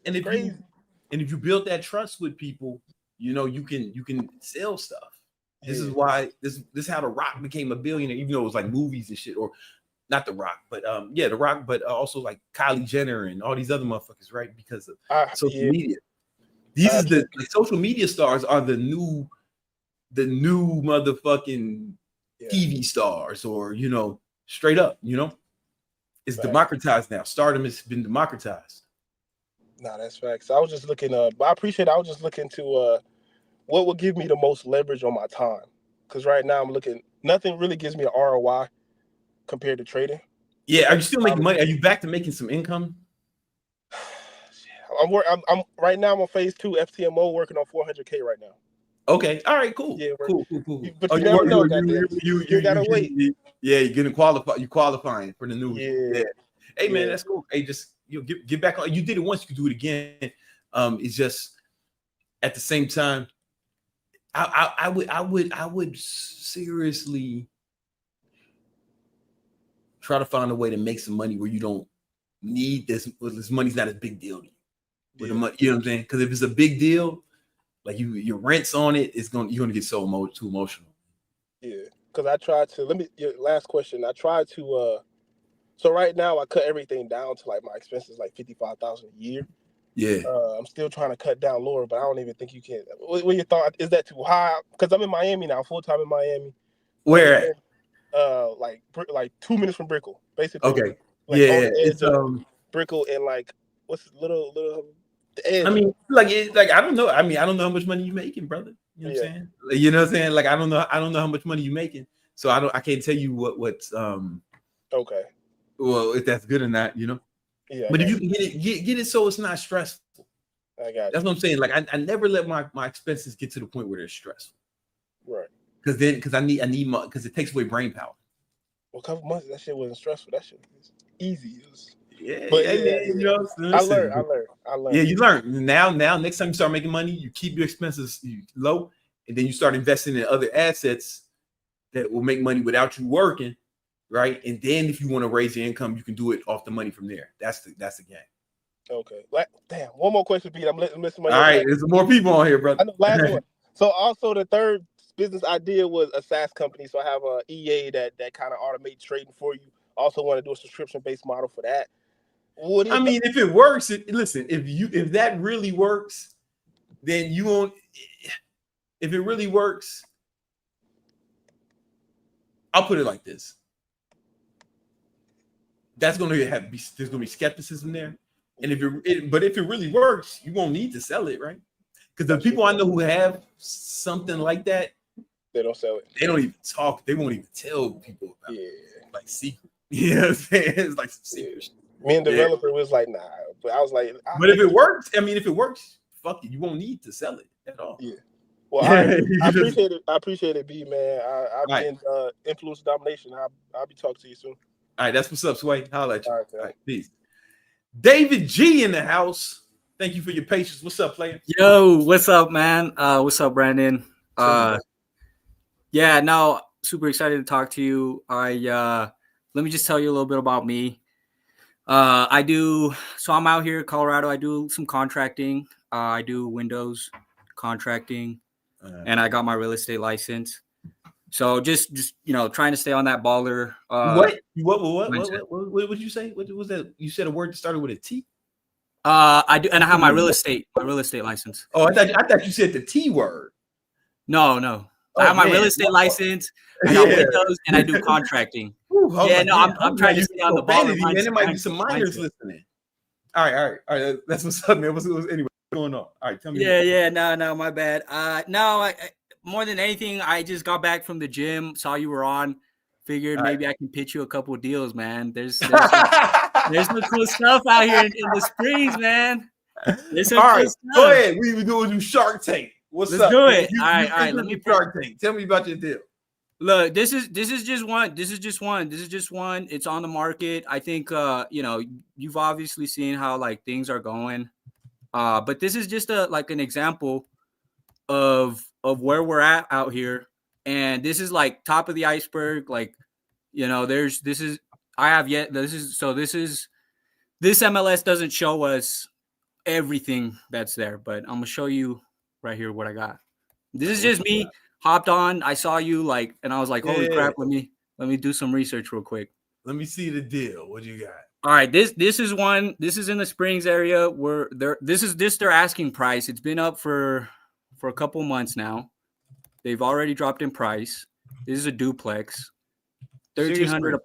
And if you build that trust with people, you know, you can sell stuff. This is why this is how The Rock became a billionaire, even though it was like movies and shit, or not The Rock, but The Rock, but also like Kylie Jenner and all these other motherfuckers, right? Because of social media. These are the social media stars are the new motherfucking TV stars, or you know, straight up, you know, it's democratized now. Stardom has been democratized. Nah, that's facts. I was just looking but I appreciate I was just looking to what would give me the most leverage on my time, because right now I'm looking, nothing really gives me an ROI compared to trading. Yeah, are you still making money? Are you back to making some income? I'm right now I'm on phase 2 FTMO, working on 400K right now. Okay, all right, cool. Yeah, cool. But you never know that. You gotta wait. Yeah, you're gonna qualify. You qualifying for the new. Yeah. Hey man, that's cool. Hey, just get back on. You did it once, you can do it again. It's just at the same time, I would seriously try to find a way to make some money where you don't need this. This money's not a big deal to you. With the money, you know what I'm saying? Because if it's a big deal, like your rent's on it, you're gonna get too emotional. Yeah, because I tried to. Last question. I tried to. So right now I cut everything down to like my expenses like $55,000 a year. Yeah. I'm still trying to cut down lower, but I don't even think you can. What your thought? Is that too high? Because I'm in Miami now, full time in Miami. Where at? Like 2 minutes from Brickell, basically. Okay. Like it's Brickell and like what's little. I mean, I don't know. I mean, I don't know how much money you're making, brother. You know what I'm saying? You know what I'm saying? Like, I don't know how much money you're making. So I can't tell you what's okay. Well, if that's good or not, you know. Yeah. But if you can get it so it's not stressful. I got That's what I'm saying. Like I never let my expenses get to the point where they're stressful. Right. Because I need more, because it takes away brain power. Well, a couple months that shit wasn't stressful. That shit was easy. It was, you know, I learned. Yeah, you learn. Now, next time you start making money, you keep your expenses low, and then you start investing in other assets that will make money without you working, right? And then if you want to raise your income, you can do it off the money from there. That's the game. Okay. Damn. One more question, Pete. I'm listening. All right, there's more people on here, brother. I know, last one. So also the third business idea was a SaaS company. So I have a EA that kind of automates trading for you. Also want to do a subscription-based model for that. I mean, if it works, listen, if that really works, then you won't. If it really works, I'll put it like this. That's going to there's going to be skepticism there. And if it really works, you won't need to sell it, right? Because the people I know who have something like that, they don't sell it. They don't even talk. They won't even tell people about it. Like secret. You know what I'm saying? It's like some secret. Me and developer was like, nah. But I was like, but if it works, fuck it. You won't need to sell it at all. Yeah. Well, I appreciate it. I appreciate it, B, man. I've been Influence Domination. I'll be talking to you soon. All right, that's what's up, Sway. Holla at you. All right, peace. David G in the house. Thank you for your patience. What's up, player? Yo, what's up, man? What's up, Brandon? Yeah, no, super excited to talk to you. Let me just tell you a little bit about me. I'm out here in Colorado. I do some contracting. I do Windows contracting, and I got my real estate license. So just trying to stay on that baller. What did you say? What was that? You said a word that started with a T? I do, and I have my real estate license. Oh, I thought you said the T word. No. I have my real estate license. I got Windows, and I do contracting. I'm trying to stay on the ball. Man, there might be some minors listening. All right. That's what's up, man. What's anyway? What's going on? All right, tell me. No, my bad. more than anything, I just got back from the gym, saw you were on, figured maybe I can pitch you a couple of deals, man. There's some cool stuff out here in the Springs, man. There's some all cool right, stuff. go ahead. We even doing Shark Tank. Let's do it. All right. Let me Shark Tank. Tell me about your deal. Look, this is just one. This is just one. It's on the market. I think you've obviously seen how like things are going. But this is just an example of where we're at out here. And this is like top of the iceberg. Like, this MLS doesn't show us everything that's there, but I'm gonna show you right here what I got. This is just me. Hopped on, I saw you and I was like, holy crap, let me do some research real quick. Let me see the deal. What you got? All right, this is one. This is in the Springs area where this is their asking price. It's been up for a couple months now. They've already dropped in price. This is a duplex. 1,300.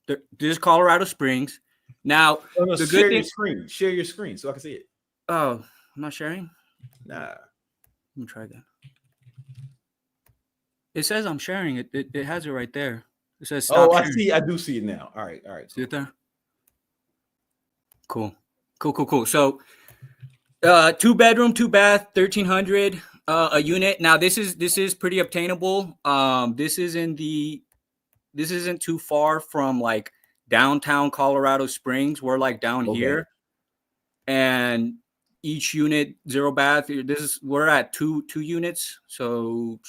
This is Colorado Springs. Now, the good thing. Share your screen so I can see it. Oh, I'm not sharing? Nah. Let me try that. It says I'm sharing it. It has it right there. It says stop sharing. I see. I do see it now. All right. See it there? Cool. So, 2-bedroom, 2-bath, 1,300 a unit. Now this is pretty obtainable. This isn't too far from like downtown Colorado Springs. We're like down here, and each unit 0 bath. We're at two units. So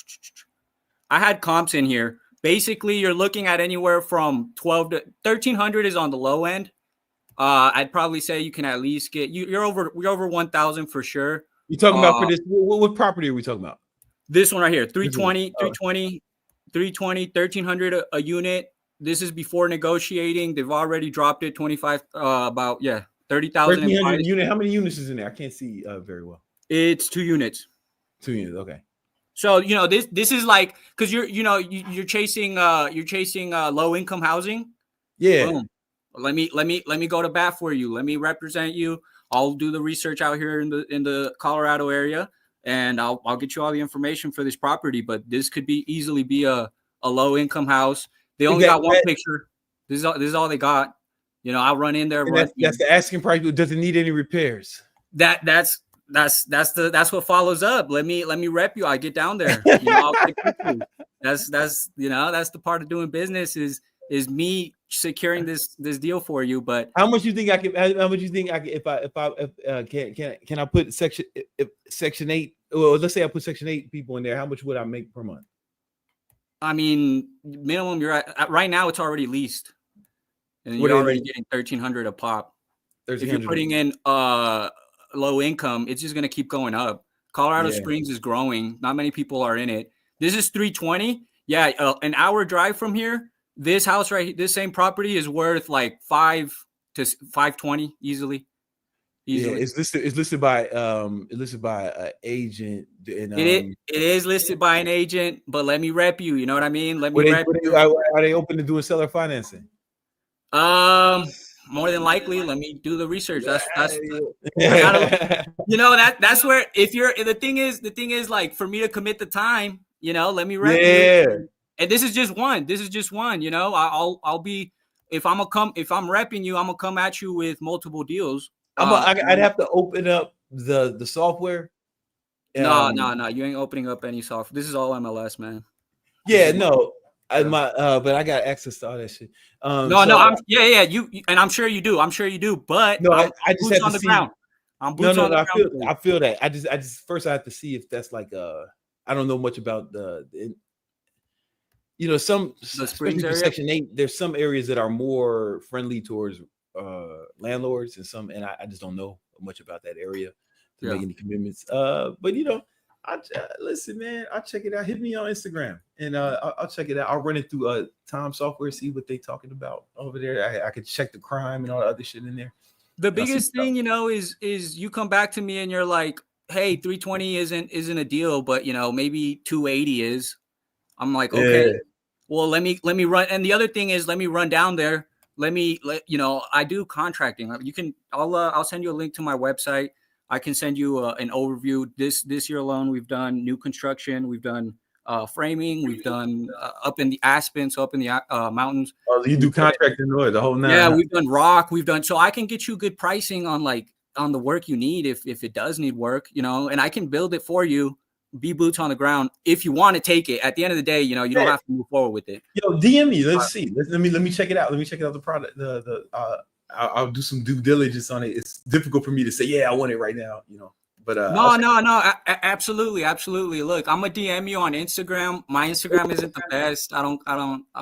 I had comps in here. Basically, you're looking at anywhere from 12 to 1,300 is on the low end. I'd probably say you can at least get we're over 1,000 for sure. You talking about for this? What property are we talking about? This one right here, 320, 1,300 a unit. This is before negotiating. They've already dropped it 25, 30,000 a unit. How many units is in there? I can't see very well. It's 2 units. 2 units. Okay. So this is like because you're chasing low income housing. Yeah. Boom. Let me go to bat for you. Let me represent you. I'll do the research out here in the Colorado area, and I'll get you all the information for this property. But this could easily be a low income house. They only got one picture. This is all they got. I'll run in there. That's the asking price. Does it need any repairs? That's what follows up. Let me rep you. I get down there. I'll pick you. That's the part of doing business is me securing this deal for you. But how much you think I can? How much you think I can? Can I put section 8? Well, let's say I put section 8 people in there. How much would I make per month? I mean, minimum you're at right now. It's already leased, and you're already getting 1,300 a pop. If you're putting in low income, it's just going to keep going up. Colorado Springs is growing. Not many people are in it. This is 320. Yeah, an hour drive from here. This house this same property is worth like 5 to 520 easily. Yeah, it's listed by an agent. And, it is listed by an agent, but let me rep you. You know what I mean? Let me rep you. Are they open to doing seller financing? More than likely. Let me do the research. That's that's where the thing is like for me to commit the time. Let me rep you. And this is just one. I'll be if I'm repping you, I'm gonna come at you with multiple deals. I'd have to open up the software. No, you ain't opening up any software. This is all MLS, man. Yeah, no. But I got access to all that shit. You and I'm sure you do. But no, I just have to see. Ground. I'm boots on the ground. I feel that. I just first I have to see if that's like I don't know much about some especially for Section 8. There's some areas that are more friendly towards landlords and I just don't know much about that area to make any commitments. But listen, man, I'll check it out. Hit me on Instagram and I'll check it out. I'll run it through Time Software, see what they talking about over there. I could check the crime and all the other shit in there. The biggest thing, is you come back to me and you're like, hey, 320 isn't a deal, but maybe 280 is. I'm like, okay, well, let me run. And the other thing is, let me run down there. I do contracting. I'll send you a link to my website. I can send you an overview. This year alone, we've done new construction. We've done framing. We've done up in the Aspen, so up in the mountains. Oh, you do contracting or the whole nine? Yeah, we've done rock. We've done, so I can get you good pricing on the work you need if it does need work, you know, and I can build it for you. Be boots on the ground if you want to take it. At the end of the day, you know, you don't have to move forward with it. Yo, DM me. Let's see. Let me check it out. Let me check out the product. I'll do some due diligence on it. It's difficult for me to say, yeah, I want it right now, you know. But no, absolutely. Look, I'm gonna DM you on Instagram. My Instagram isn't the best. I'm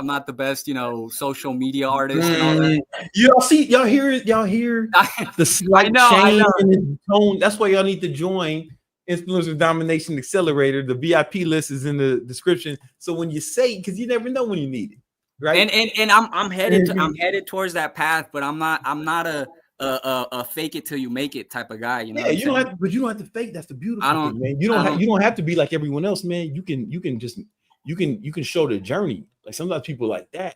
not the best, you know, social media artist and all that. Y'all hear the slight change in the tone. That's why y'all need to join Influencer Domination Accelerator. The VIP list is in the description. So when you say, because you never know when you need it, right? And I'm headed towards that path, but I'm not a fake it till you make it type of guy. You know? Yeah, you don't have to fake. That's the beautiful thing, man. You don't have to be like everyone else, man. You can show the journey. Like sometimes people like that.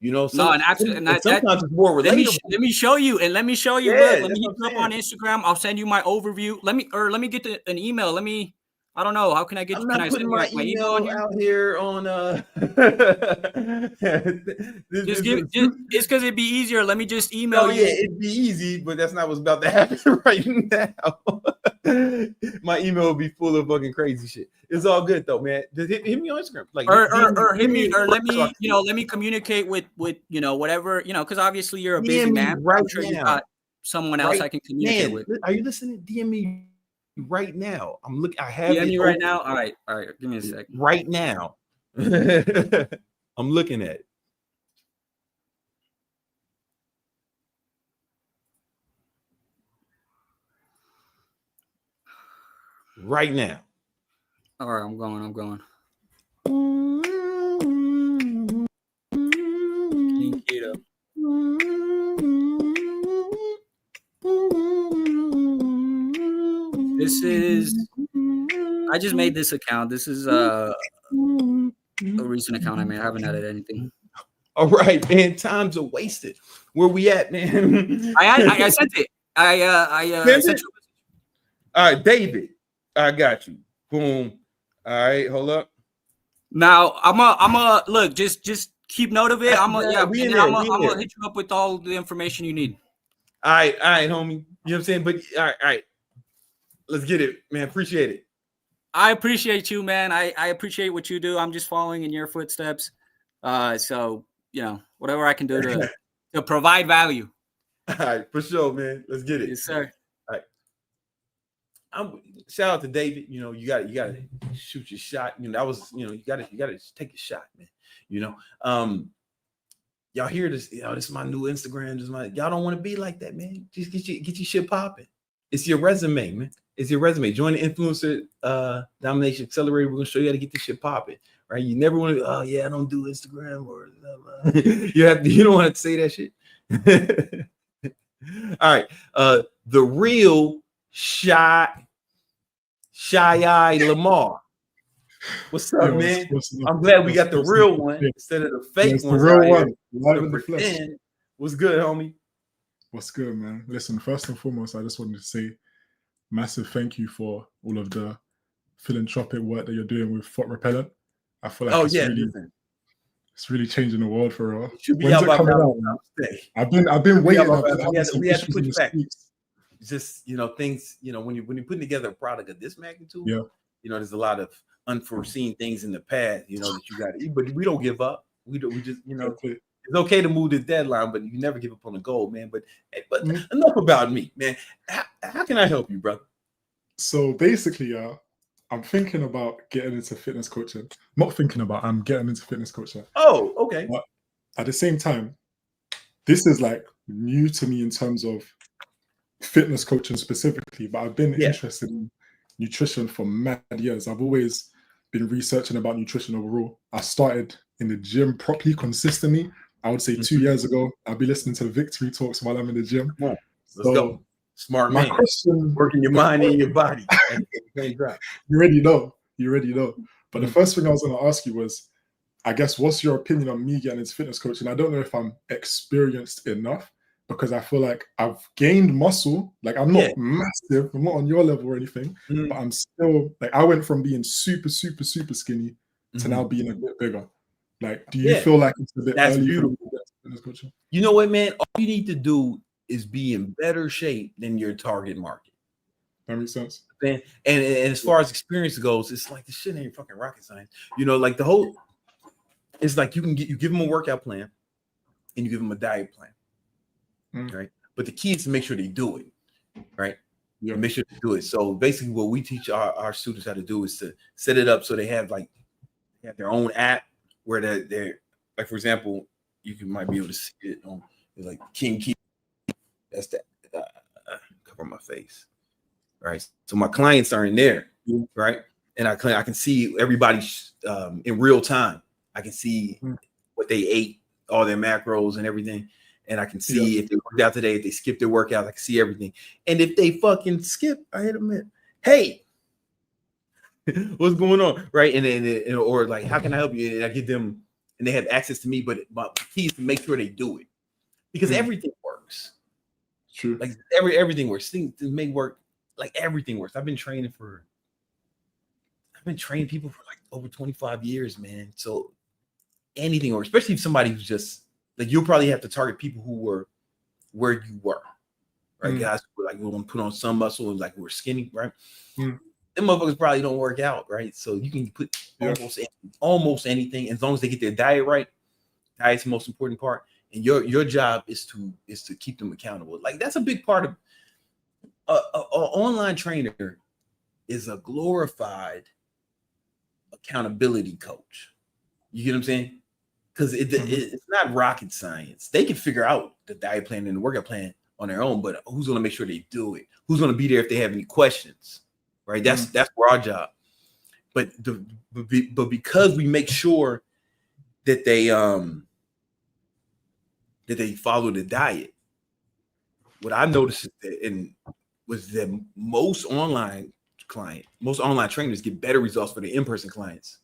You know, sometimes it's more relatable. Let me show you. Yeah, look, let me hit you up on Instagram. I'll send you my overview. Let me get an email. I don't know. How can I get? I'm not putting my email out here on. It's because it'd be easier. Let me just email you. Yeah, it'd be easy, but that's not what's about to happen right now. My email will be full of fucking crazy shit. It's all good though, man. Just hit me on Instagram, like hit me, or let me communicate with you know, whatever, you know, because obviously you're a busy man. Right, I'm sure you got someone else I can communicate with. Are you listening? DM me right now. I have DM you right now. All right. Give me a second. Right now, I'm looking at it. Right now. All right, I'm going. This is, I just made this account. This is a recent account I made. I haven't added anything. All right, man. Times are wasted. Where we at, man? I sent it. I sent you. All right, David. I got you. Boom. All right, hold up. Now I'm a look. Just keep note of it. I'm gonna hit you up with all the information you need. All right, homie. You know what I'm saying? But all right. Let's get it, man. Appreciate it. I appreciate you, man. I appreciate what you do. I'm just following in your footsteps. So you know, whatever I can do to provide value. All right, for sure, man. Let's get it. Yes, sir. All right. Shout out to David. You know, you gotta shoot your shot. You know, that was, you know, you gotta take a shot, man. You know, y'all hear this? You know, this is my new Instagram. Y'all don't want to be like that, man. Just get your shit popping. It's your resume, man. It's your resume. Join the Influencer Domination Accelerator. We're gonna show you how to get this shit popping. Right? You never want to. Oh yeah, I don't do Instagram or you don't want to say that shit. All right. The real Shy Lamar. What's up, man? I'm glad we got the real one instead of the fake one. The real one. What's good, homie? What's good, man? Listen, first and foremost, I just wanted to say massive thank you for all of the philanthropic work that you're doing with Thought Repellent. I feel like it's really changing the world for real. When's it coming out? I've been waiting. We had to push back. Just, you know, things, you know, when you're putting together a product of this magnitude, you know, there's a lot of unforeseen things in the path, you know, that you got to eat, but we don't give up. We just, you know, it's okay to move the deadline, but you never give up on the goal, man. But enough about me, man. How can I help you, brother? So basically, I'm thinking about getting into fitness coaching. I'm getting into fitness coaching. Oh, okay. But at the same time, this is like new to me in terms of fitness coaching specifically, but I've been interested in nutrition for mad years. I've always been researching about nutrition overall. I started in the gym properly, consistently. I would say 2 years ago. I'll be listening to Victory Talks while I'm in the gym. Let's go. Smart man. Question, working your mind and your body. You already know. But the first thing I was going to ask you was, I guess, what's your opinion on me getting into fitness coaching? I don't know if I'm experienced enough, because I feel like I've gained muscle. Like I'm not massive. I'm not on your level or anything, but I'm still like, I went from being super, super, super skinny to now being a bit bigger? Like, do you feel like it's a bit That's early beautiful. for fitness coaching? You know what, man? All you need to do is be in better shape than your target market. That makes sense. And as far as experience goes, it's like the shit ain't fucking rocket science. You know, like the whole, it's like you give them a workout plan and you give them a diet plan, right? But the key is to make sure they do it, right? Yeah. Make sure they do it. So basically what we teach our students how to do is to set it up so they have their own app where they're like, for example, might be able to see it on like King Key. That's that cover my face. Right. So my clients are in there, right? And I can see everybody in real time. I can see what they ate, all their macros and everything. And I can see if they worked out today, if they skipped their workout, I can see everything. And if they fucking skip, I hit them in, hey, what's going on? Right. And or like, how can I help you? And I get them, and they have access to me, but my key is to make sure they do it. Because everything works. True. Like everything works. Things to make work. Like everything works. I've been training people for like over 25 years, man. So anything works, especially if somebody who's just like, you'll probably have to target people who were where you were, right? Guys who were like, we want to put on some muscle and like we're skinny, right? Them motherfuckers probably don't work out, right? So you can put almost anything as long as they get their diet right. Diet's the most important part. And your job is to keep them accountable. Like that's a big part of an online trainer is a glorified accountability coach. You get what I'm saying? Because it's not rocket science. They can figure out the diet plan and the workout plan on their own, but who's going to make sure they do it? Who's going to be there if they have any questions? Right? That's our job. But because we make sure that they follow the diet, what I noticed was that most online trainers get better results for their in-person clients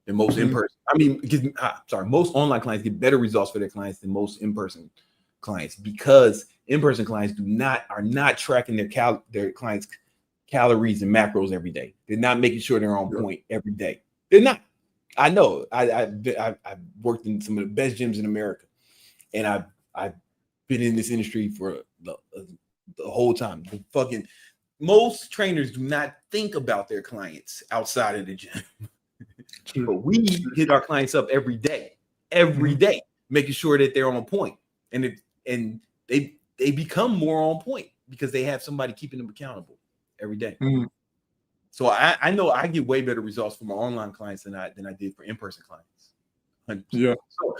than most in-person. Most online clients get better results for their clients than most in-person clients because in-person clients are not tracking their clients' calories and macros every day. They're not making sure they're on point every day. They're not. I know. I've worked in some of the best gyms in America, and I've been in this industry for the whole time. Most trainers do not think about their clients outside of the gym. But we hit our clients up every day, making sure that they're on point. And they become more on point because they have somebody keeping them accountable every day. So I know I get way better results from my online clients than I did for in-person clients. 100%. Yeah. So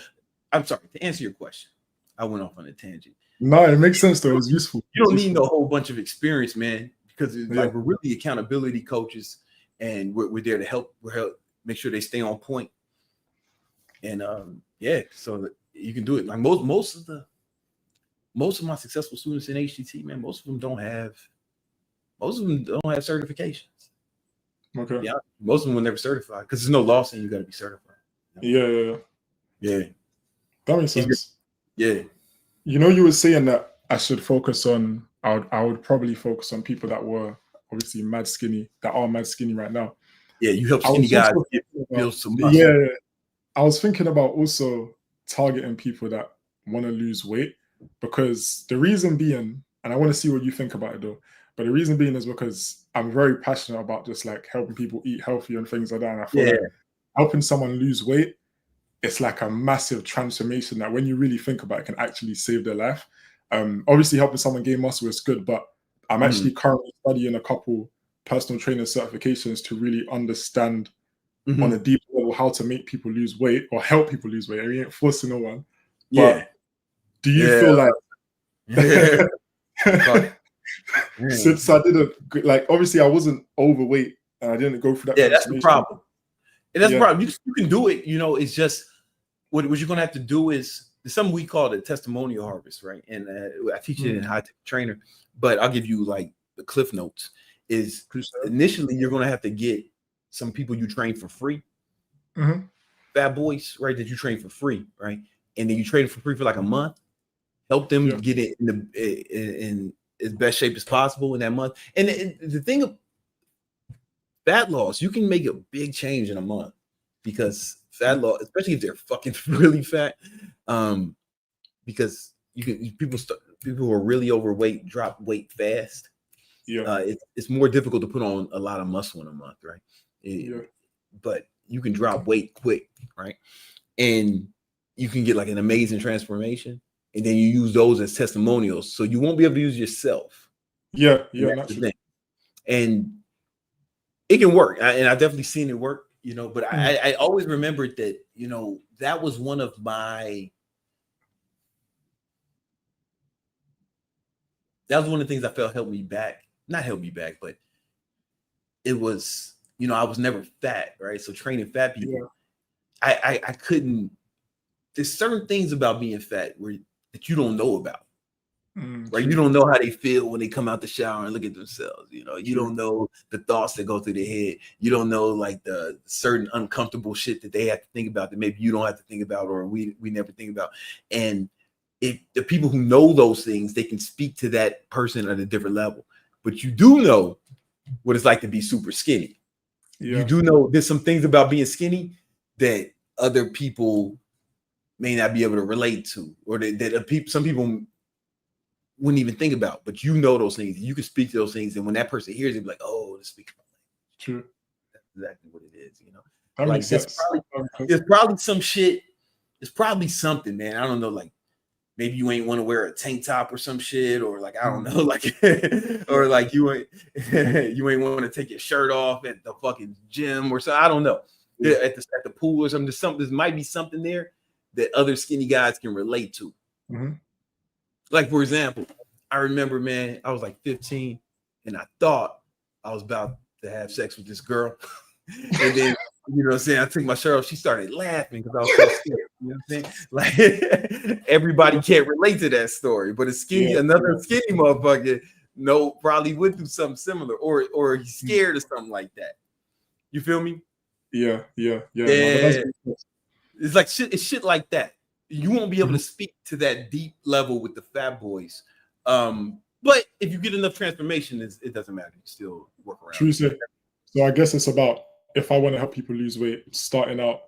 I'm sorry, to answer your question, I went off on a tangent. No, it makes sense though. It's useful. You don't need a whole bunch of experience, man, because like we're really accountability coaches, and we're there to help. Make sure they stay on point. And so you can do it. Like most of my successful students in HTT, man, most of them don't have certifications. Okay. Yeah, most of them will never certify because there's no law saying you got to be certified. Yeah. That makes sense. Yeah. You know, you were saying that I should focus on. I would probably focus on people that were obviously mad skinny, that are mad skinny right now. Yeah, you help skinny guys build some muscle. Yeah, I was thinking about also targeting people that want to lose weight, because the reason being, and I want to see what you think about it though, but the reason being is because I'm very passionate about just like helping people eat healthy and things like that. And I feel like helping someone lose weight, it's like a massive transformation that when you really think about it can actually save their life. Obviously helping someone gain muscle is good, but I'm actually currently studying a couple personal trainer certifications to really understand on a deep level how to make people lose weight or help people lose weight. I ain't forcing no one. But do you feel like since I didn't like, obviously I wasn't overweight and I didn't go through that. Yeah, that's the problem. And that's the problem. You can do it, you know, it's just what you're gonna have to do is something we call the testimonial harvest, right? And I teach it in High Tech Trainer, but I'll give you like the cliff notes. Is initially you're gonna have to get some people you train for free, fat boys, right? That you train for free, right? And then you train for free for like a month, help them get it in as best shape as possible in that month. And the thing of fat loss, you can make a big change in a month. because fat loss, especially if they're fucking really fat, because people who are really overweight drop weight fast. Yeah, it's more difficult to put on a lot of muscle in a month, right? But you can drop weight quick, right? And you can get like an amazing transformation, and then you use those as testimonials. So you won't be able to use yourself. Yeah, naturally. And it can work, and I've definitely seen it work, but I always remembered that, that was one of the things I felt held me back. Not held me back, but it was, I was never fat, right? So training fat people, I couldn't. There's certain things about being fat that you don't know about. Right, you don't know how they feel when they come out the shower and look at themselves. You don't know the thoughts that go through their head. You don't know like the certain uncomfortable shit that they have to think about that maybe you don't have to think about, or we never think about. And if the people who know those things, they can speak to that person at a different level. But you do know what it's like to be super skinny. You do know there's some things about being skinny that other people may not be able to relate to, or that some people wouldn't even think about, but those things. You can speak to those things, and when that person hears it, be like, "Oh, let's speak about it." True. That's exactly what it is. That like makes sense. There's probably some shit. There's probably something, man. I don't know. Like maybe you ain't want to wear a tank top or some shit, or like I don't know, like or like you ain't want to take your shirt off at the fucking gym or so. I don't know. At the pool or something. There might be something there that other skinny guys can relate to. Like, for example, I remember, man, I was like 15 and I thought I was about to have sex with this girl. And then, I took my shirt off. She started laughing because I was so scared. You know what I'm saying? Like, everybody can't relate to that story, but another skinny motherfucker, probably went through something similar, or he's scared of something like that. You feel me? Yeah. It's like shit. It's shit like that. You won't be able to speak to that deep level with the fat boys. But if you get enough transformation, it doesn't matter. You still work around. True. So I guess it's about, if I want to help people lose weight, starting out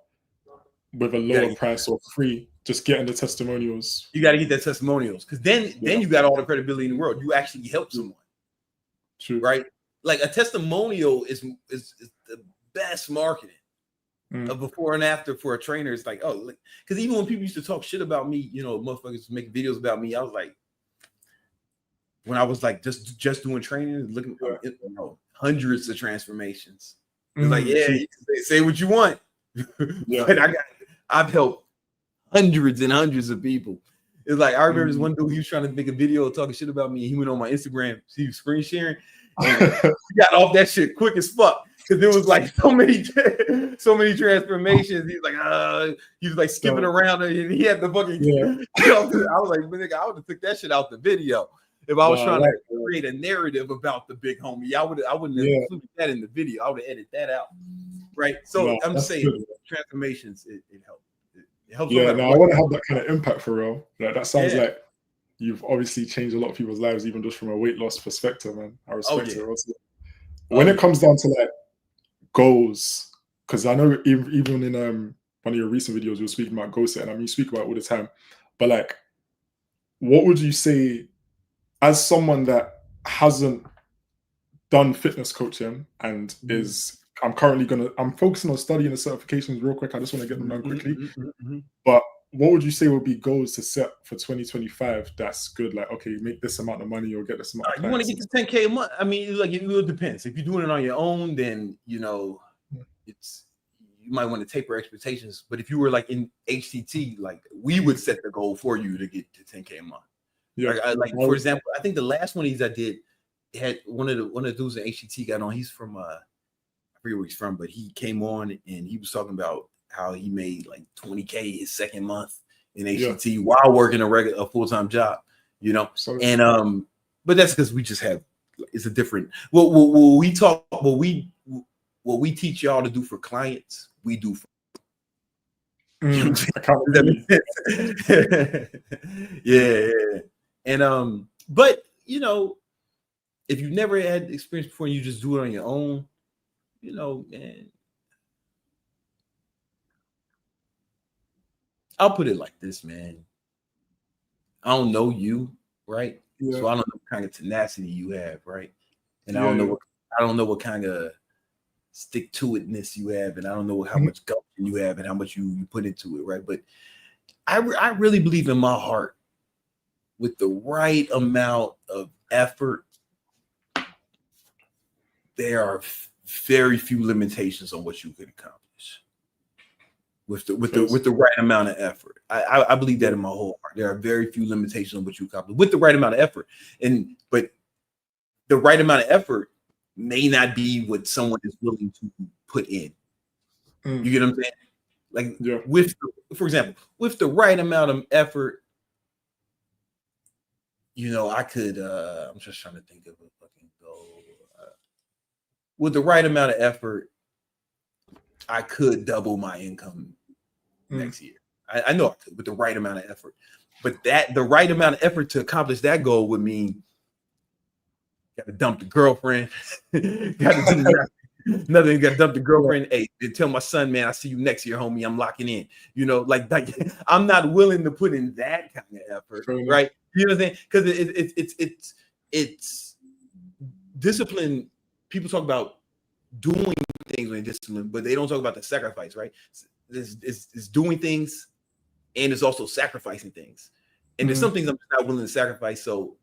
with a lower price or free, just getting the testimonials. You got to get that testimonials, because then you got all the credibility in the world. You actually help someone. True. Right? Like a testimonial is the best marketing. A before and after for a trainer. It's like, oh, because even when people used to talk shit about me, motherfuckers making videos about me, I was like, when I was like just doing training, looking at hundreds of transformations. It's like, you can say what you want. But I've helped hundreds and hundreds of people. It's like, I remember this one dude, he was trying to make a video talking shit about me, and he went on my Instagram, he was screen sharing, and he got off that shit quick as fuck. Because there was like so many transformations. He's like, he was like skipping around, and he had the fucking. I was like, nigga, I would have took that shit out the video if I was trying to create a narrative about the big homie. I wouldn't have included that in the video. I would have edited that out, right? So I'm just saying, transformations it helps. It helps. Yeah, I want to have that kind of impact for real. Like that sounds like you've obviously changed a lot of people's lives, even just from a weight loss perspective, man. I respect it. Also. When it comes down to like goals, because I know even in one of your recent videos you were speaking about goal setting. I mean, you speak about it all the time, but like, what would you say as someone that hasn't done fitness coaching and I'm focusing on studying the certifications real quick. I just want to get them done quickly. But what would you say would be goals to set for 2025? That's good. Like, okay, make this amount of money or get this amount. You want to get to 10K a month? I mean, like, it really depends. If you're doing it on your own, then you might want to taper expectations. But if you were like in HTT, like we would set the goal for you to get to 10K a month. Yeah. Like for example, I think the last one of these I did had one of the dudes in HTT got on. He's from I forget where he's from, but he came on and he was talking about how he made like 20K his second month in HTT while working a full-time job, and but that's because we just have, it's a different, what we teach y'all to do for clients, we do for and but if you've never had experience before and you just do it on your own, man, I'll put it like this, man. I don't know you, right? Yeah. So I don't know what kind of tenacity you have, right? And Yeah, I don't know what kind of stick to itness you have, and I don't know how much gumption you have and how much you put into it, right? But I really believe in my heart, with the right amount of effort, there are very few limitations on what you can accomplish with the right amount of effort. I believe that in my whole heart. There are very few limitations on what you accomplish with the right amount of effort. But the right amount of effort may not be what someone is willing to put in. You get what I'm saying? Like for example, with the right amount of effort, I could I'm just trying to think of a fucking goal. With the right amount of effort, I could double my income next year. I know I could with the right amount of effort. But the right amount of effort to accomplish that goal would mean got to dump the girlfriend. Got to do nothing. Got to dump the girlfriend. Hey, tell my son, man, I see you next year, homie. I'm locking in. Like I'm not willing to put in that kind of effort, right? You know what I'm saying? Because it's discipline. People talk about doing things when discipline, but they don't talk about the sacrifice, right? It's doing things, and it's also sacrificing things. And there's some things I'm just not willing to sacrifice. So,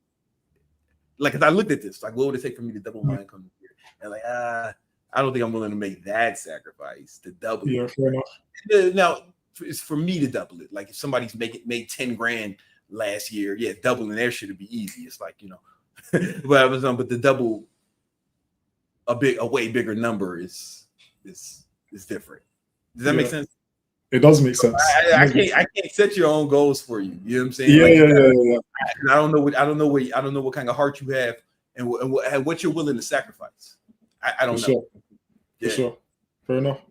like, if I looked at this, like, what would it take for me to double my income here? And like, I don't think I'm willing to make that sacrifice to double it. Fair enough. Now, it's for me to double it. Like, if somebody's made 10 grand last year, doubling their shit would be easy. It's like, but the double a way bigger number is different. Does that make sense? It does make sense. I can't set your own goals for you. You know what I'm saying? Yeah. I don't know what kind of heart you have and what you're willing to sacrifice. I don't know. Sure. For sure. Fair enough.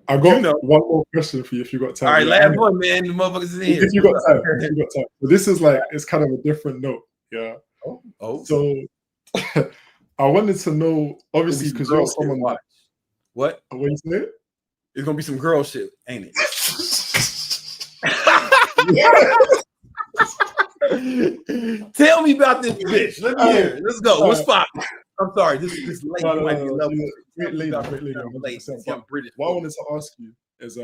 I got one more question for you if you got time. All right, last one, man. The motherfuckers is in here. If you got time. But this is like, it's kind of a different note. Yeah. Oh. So I wanted to know, obviously, because you're someone like, what? What you say? It's gonna be some girl shit, ain't it? Tell me about this bitch. Let me hear it. Let's go. What's poppin'? I'm sorry. This lady might be lovely. Great lady. I'm British. What I wanted to ask you is,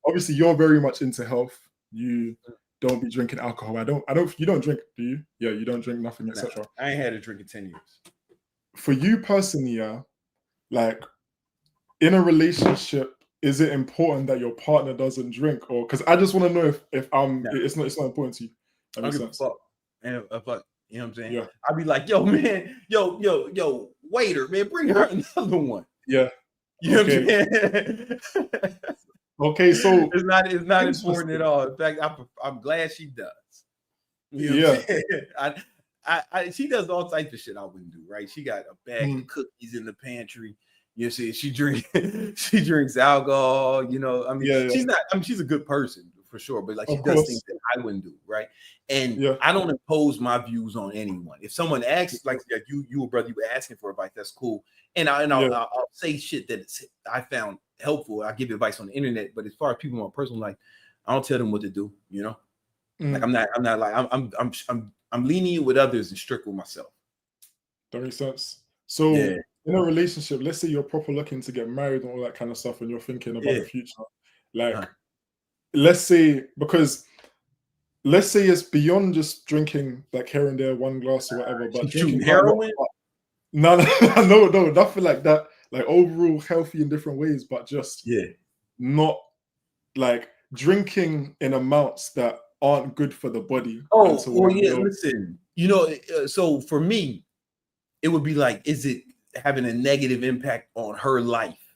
obviously, you're very much into health. You don't be drinking alcohol. You don't drink, do you? Yeah, you don't drink nothing, etc. I ain't had a drink in 10 years. For you personally, like in a relationship, is it important that your partner doesn't drink, or because I just want to know if it's not important to you? I don't give a fuck. And fuck, you know what I'm saying? Yeah. I'd be like, yo, man, yo, waiter, man, bring her another one. Yeah. You know what I'm saying? Okay, so it's not important at all. In fact, I'm glad she does. You know what I'm saying? She does all types of shit I wouldn't do, right? She got a bag of cookies in the pantry. You see, she drinks alcohol. She's a good person for sure, but like she does things that I wouldn't do, right? And I don't impose my views on anyone. If someone asks, like you, brother, you were asking for advice, that's cool. And I'll say shit that I found helpful. I give advice on the internet, but as far as people in my personal life, I don't tell them what to do. Like I'm not like I'm lenient with others and strict with myself. That makes sense. So in a relationship, let's say you're proper looking to get married and all that kind of stuff, and you're thinking about the future. Like, let's say it's beyond just drinking like here and there, one glass or whatever, but drinking heroin. No, nothing like that. Like overall healthy in different ways, but just not like drinking in amounts that aren't good for the body. Listen, so for me, it would be like, is it having a negative impact on her life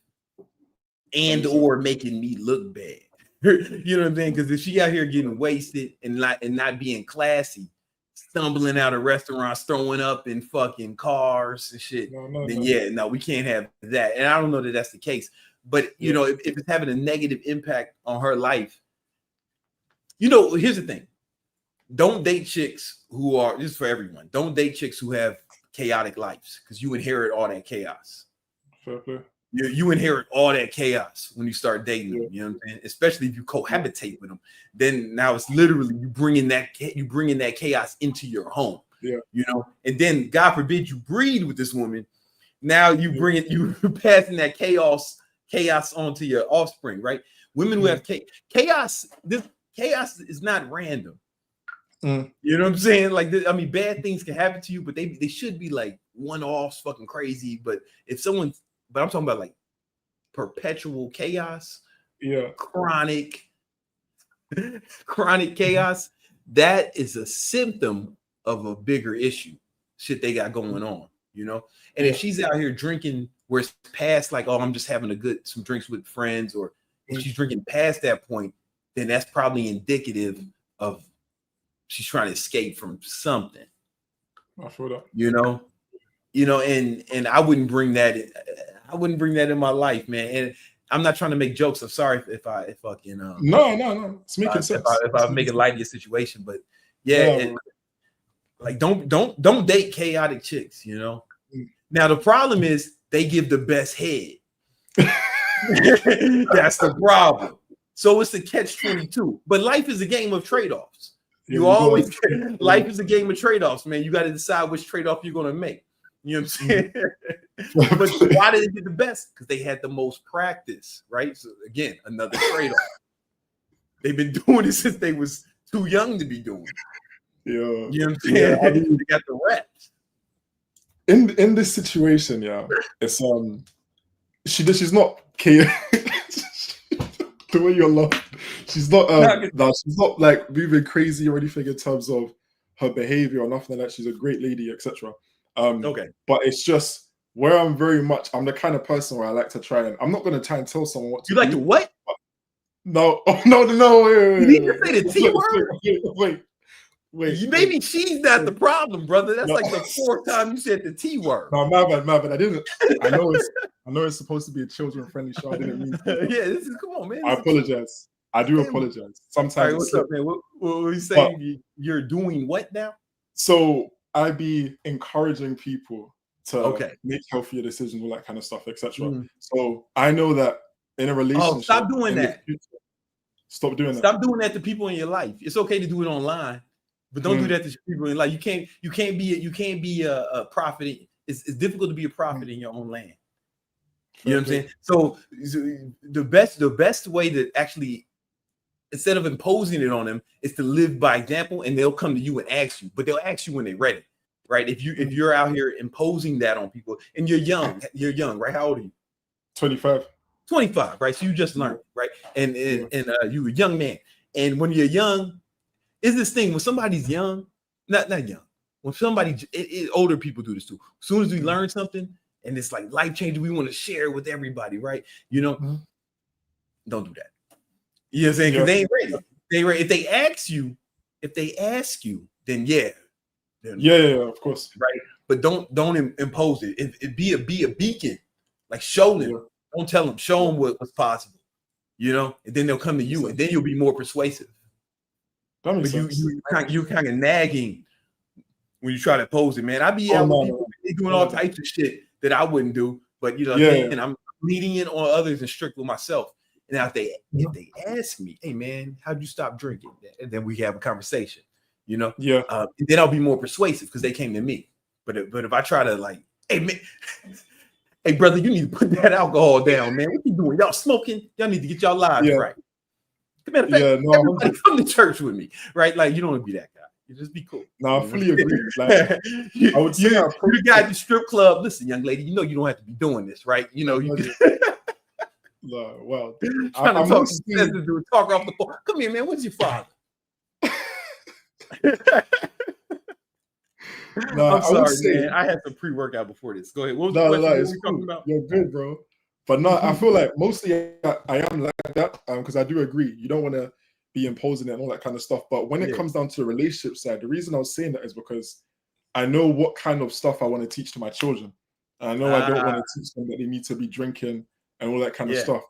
and or making me look bad? You know what I'm saying? Because if she out here getting wasted and not being classy, stumbling out of restaurants, throwing up in fucking cars and shit, then we can't have that. And I don't know that that's the case. But if it's having a negative impact on her life, here's the thing: don't date chicks who are, this is for everyone. Don't date chicks who have chaotic lives, because you inherit all that chaos. Fair play. you inherit all that chaos when you start dating them. You know what I'm saying? Especially if you cohabitate with them. Then now it's literally you bringing that chaos into your home. Yeah. You know, and then God forbid you breed with this woman. Now you bring it, you passing that chaos onto your offspring, right? Women who have chaos, this chaos is not random. You know what I'm saying? Like, I mean, bad things can happen to you, but they should be like one-offs, fucking crazy. But I'm talking about like perpetual chaos, chronic chaos. That is a symptom of a bigger issue, shit they got going on, you know? And if she's out here drinking where it's past like, oh, I'm just having some drinks with friends, or if she's drinking past that point, then that's probably indicative of she's trying to escape from something. I feel that. You know, and I wouldn't bring that in my life, man. And I'm not trying to make jokes. I'm sorry if I can no, it's making sense. If I make it light of your situation, but like don't date chaotic chicks, you know. Now the problem is they give the best head. That's the problem. So it's a catch-22. But life is a game of trade-offs. Life is a game of trade-offs, man. You got to decide which trade-off you're gonna make. You know what I'm saying? But why did they get the best? Because they had the most practice, right? So again, another trade-off. They've been doing it since they was too young to be doing it. You know what I'm saying? Yeah, I mean, they got the reps. In this situation, it's she's not chaotic. The way you're laughing, she's not she's not like moving crazy or anything in terms of her behavior or nothing like that. She's a great lady, etc. Okay, but it's just where I'm the kind of person where I like to try, and I'm not going to try and tell someone what to do. You like to what? No, wait. You need to say the T word. Wait. Maybe she's not the problem, brother. That's like the fourth time you said the T word. No, my bad. I didn't. I know it's supposed to be a children-friendly show. I didn't mean to. Come on, man. I apologize. I do apologize. Sometimes. All right, what's up, man? What are you saying? You're doing what now? So I be encouraging people to make healthier decisions, all that kind of stuff, etc. So I know that in a relationship. Oh, stop doing that. Stop doing that. Stop doing that to people in your life. It's okay to do it online, but don't do that to people in life. You can't be a prophet. It's difficult to be a prophet in your own land. You know what I'm saying? So the best way to actually, instead of imposing it on them, is to live by example, and they'll come to you and ask you, but they'll ask you when they're ready, right? If you're out here imposing that on people, and you're young, right? How old are you? 25, right? So you just learned, right? And you're a young man, and when you're young, is this thing when somebody's young, not young, when somebody older people do this too. As soon as we learn something and it's like life changing, we want to share it with everybody, right? You know, don't do that. You know what I'm saying? Because they ain't ready. They ain't ready. If they ask you, then yeah, of course, right. But don't impose it. It be a beacon, like show them. Don't tell them. Show them what's possible. You know, and then they'll come to you, and then you'll be more persuasive. That makes but sense. you kind of nagging when you try to pose it, man. I be out with people doing all types of shit that I wouldn't do, but you know, and I'm leading in on others and strict with myself. Now, if they ask me, hey man, how'd you stop drinking? And then we have a conversation, you know. Then I'll be more persuasive because they came to me. But if I try to like, hey man, hey brother, you need to put that alcohol down, man. What you doing? Y'all smoking? Y'all need to get y'all lives right. Matter of fact, everybody come to church with me, right? Like you don't want to be that guy. You just be cool. No, I fully agree. Like, I would say you the guy at the strip club. Listen, young lady, you know you don't have to be doing this, right? You know you. Well, I'm talk off the phone. Come here, man. What's your father? I'm sorry, man. I had some pre-workout before this. Go ahead. What was the question talking about? You're good, bro. But no, I feel like mostly I am like that because I do agree. You don't want to be imposing it and all that kind of stuff. But when it comes down to the relationship side, the reason I was saying that is because I know what kind of stuff I want to teach to my children. And I know I don't want to teach them that they need to be drinking and all that kind of stuff.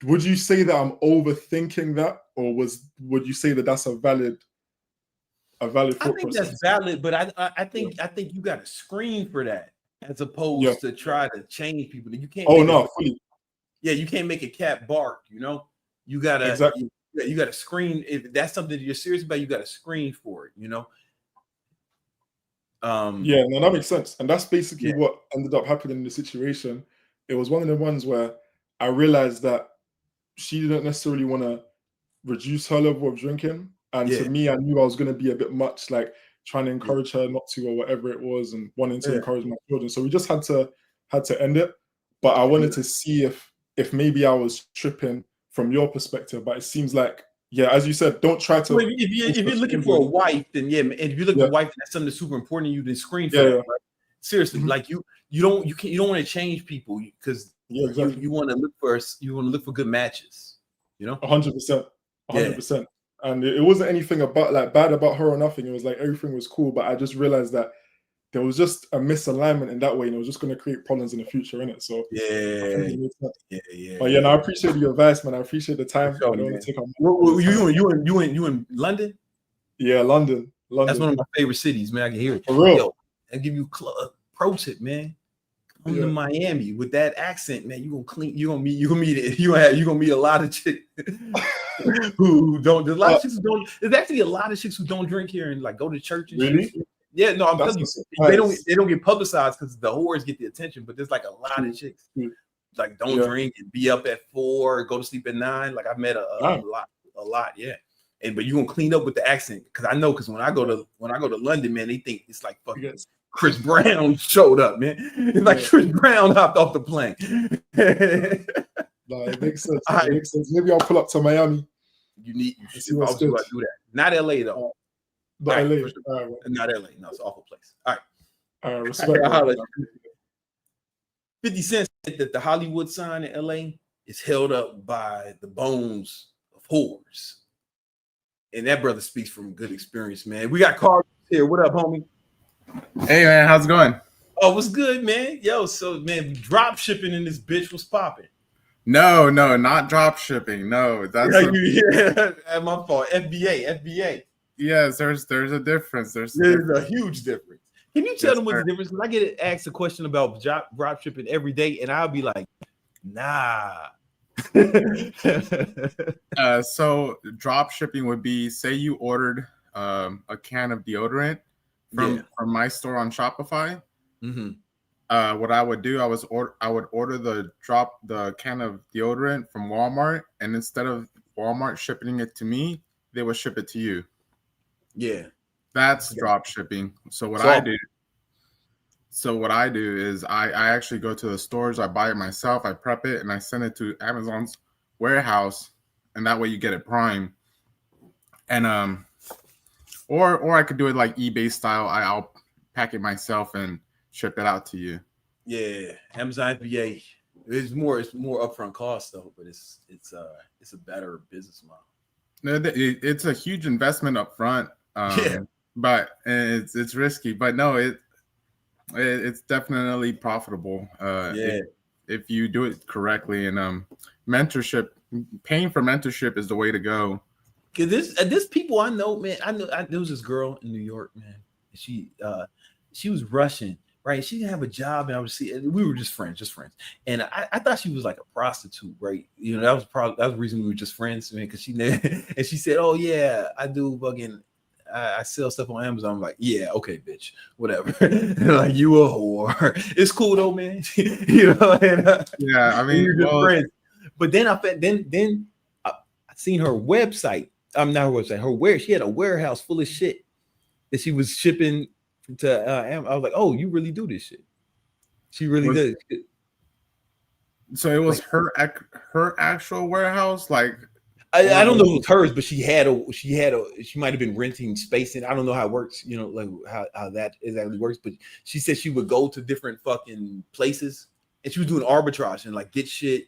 Would you say that I'm overthinking that, or would you say that that's a valid thought process? That's valid, but I think you got to screen for that. as opposed to try to change people. You can't. Fully. Yeah, you can't make a cat bark. You know, you gotta exactly. You gotta screen. If that's something that you're serious about, you gotta screen for it. You know. Yeah, no, that makes sense, and that's basically what ended up happening in the situation. It was one of the ones where I realized that she didn't necessarily want to reduce her level of drinking, and to me, I knew I was going to be a bit much, like trying to encourage her not to, or whatever it was, and wanting to encourage my children. So we just had to end it. But I wanted to see if maybe I was tripping from your perspective. But it seems like, as you said, don't try to. Well, if you're looking for a wife, then and if you're looking for a wife, that's something that's super important to you. Then screen for that, right? Seriously, like you don't want to change people because you want to look for good matches. You know, 100%. And it wasn't anything about like bad about her or nothing. It was like everything was cool, but I just realized that there was just a misalignment in that way, and it was just going to create problems in the future, innit? So But no, I appreciate your advice, man. I appreciate the time. I don't want to take on. You in London? Yeah, London. That's one of my favorite cities, man. I can hear it. For real. Yo, I give you pro tip, man. Come to Miami with that accent, man. You gonna meet a lot of chicks who don't. There's a lot of chicks who don't. There's actually a lot of chicks who don't drink here and like go to church and really. Shit. Yeah, no, I'm telling you, they don't get publicized because the whores get the attention. But there's like a lot of chicks like don't drink and be up at 4, go to sleep at 9. Like I've met a lot, yeah. But you gonna clean up with the accent because I know because when I go to London, man, they think it's like fucking Chris Brown showed up, man. It's like Chris Brown hopped off the plane. No, it makes sense. It makes sense. Maybe I'll pull up to Miami. You should do that. Not LA though. Not LA. Not LA. No, it's an awful place. All right. Respect. 50 Cent said that the Hollywood sign in LA is held up by the bones of whores. And that brother speaks from good experience, man. We got Carl here. What up, homie? Hey, man. How's it going? Oh, what's good, man? Yo, so, man, drop shipping in this bitch was popping. No, not drop shipping. No, that's my fault. FBA. Yes, there's a difference. There's a huge difference. Can you tell them what's the difference? When I get asked a question about drop shipping every day, and I'll be like, nah. So drop shipping would be, say you ordered a can of deodorant from my store on Shopify. Mm-hmm. What I would do, I would order the can of deodorant from Walmart, and instead of Walmart shipping it to me, they would ship it to you. Yeah, that's drop shipping. So what I do is I actually go to the stores, I buy it myself, I prep it, and I send it to Amazon's warehouse, and that way you get it prime. And or I could do it like eBay style. I'll pack it myself and ship it out to you. Yeah, Amazon FBA. It's more upfront cost though, but it's a better business model. It's a huge investment up front. But it's risky. But no, it's definitely profitable. If you do it correctly, and mentorship, paying for mentorship is the way to go. Cause this people I know, man. There was this girl in New York, man. She was Russian, right? She didn't have a job, and we were just friends. And I thought she was like a prostitute, right? You know, that was the reason we were just friends, man. Because and she said, "Oh yeah, I do fucking." I sell stuff on Amazon. I'm like, yeah, okay, bitch, whatever. Like, you a whore. It's cool though, man. You know. And, I mean, friends. But then I seen her website. Not her website. She had a warehouse full of shit that she was shipping to Amazon. I was like, oh, you really do this shit. She really does. So it was her actual warehouse, like. I don't know if it was hers, but she might have been renting space in. I don't know how it works, you know, like how that exactly works. But she said she would go to different fucking places, and she was doing arbitrage and like get shit,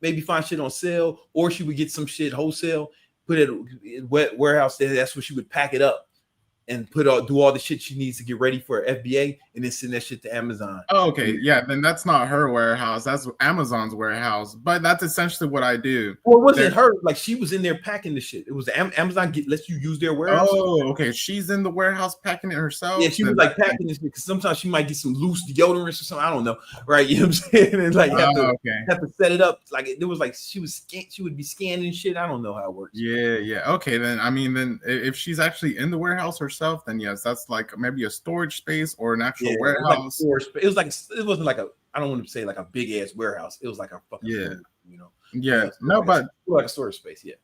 maybe find shit on sale, or she would get some shit wholesale, put it in a warehouse there. That's where she would pack it up and do all the shit she needs to get ready for FBA, and then send that shit to Amazon. Oh, okay, yeah, then that's not her warehouse. That's Amazon's warehouse. But that's essentially what I do. Well, it wasn't her. Like, she was in there packing the shit. It was Amazon lets you use their warehouse. Oh, okay. She's in the warehouse packing it herself. Yeah, she was like packing this because sometimes she might get some loose deodorants or something. I don't know, right? You know what I'm saying? And like have to set it up. Like it was like she would be scanning shit. I don't know how it works. Yeah. Okay, then I mean, then if she's actually in the warehouse herself, then yes, that's like maybe a storage space or an actual warehouse. It wasn't like a. I don't want to say like a big ass warehouse. It was like a fucking food, you know. Yeah, no, but like a storage space. Yeah.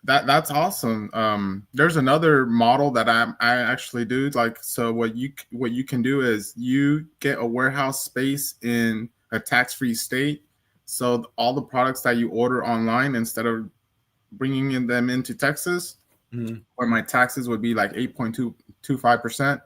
That's awesome. There's another model that I actually do. Like, so what you can do is you get a warehouse space in a tax-free state. So all the products that you order online, instead of bringing them into Texas, where my taxes would be like 8.25%,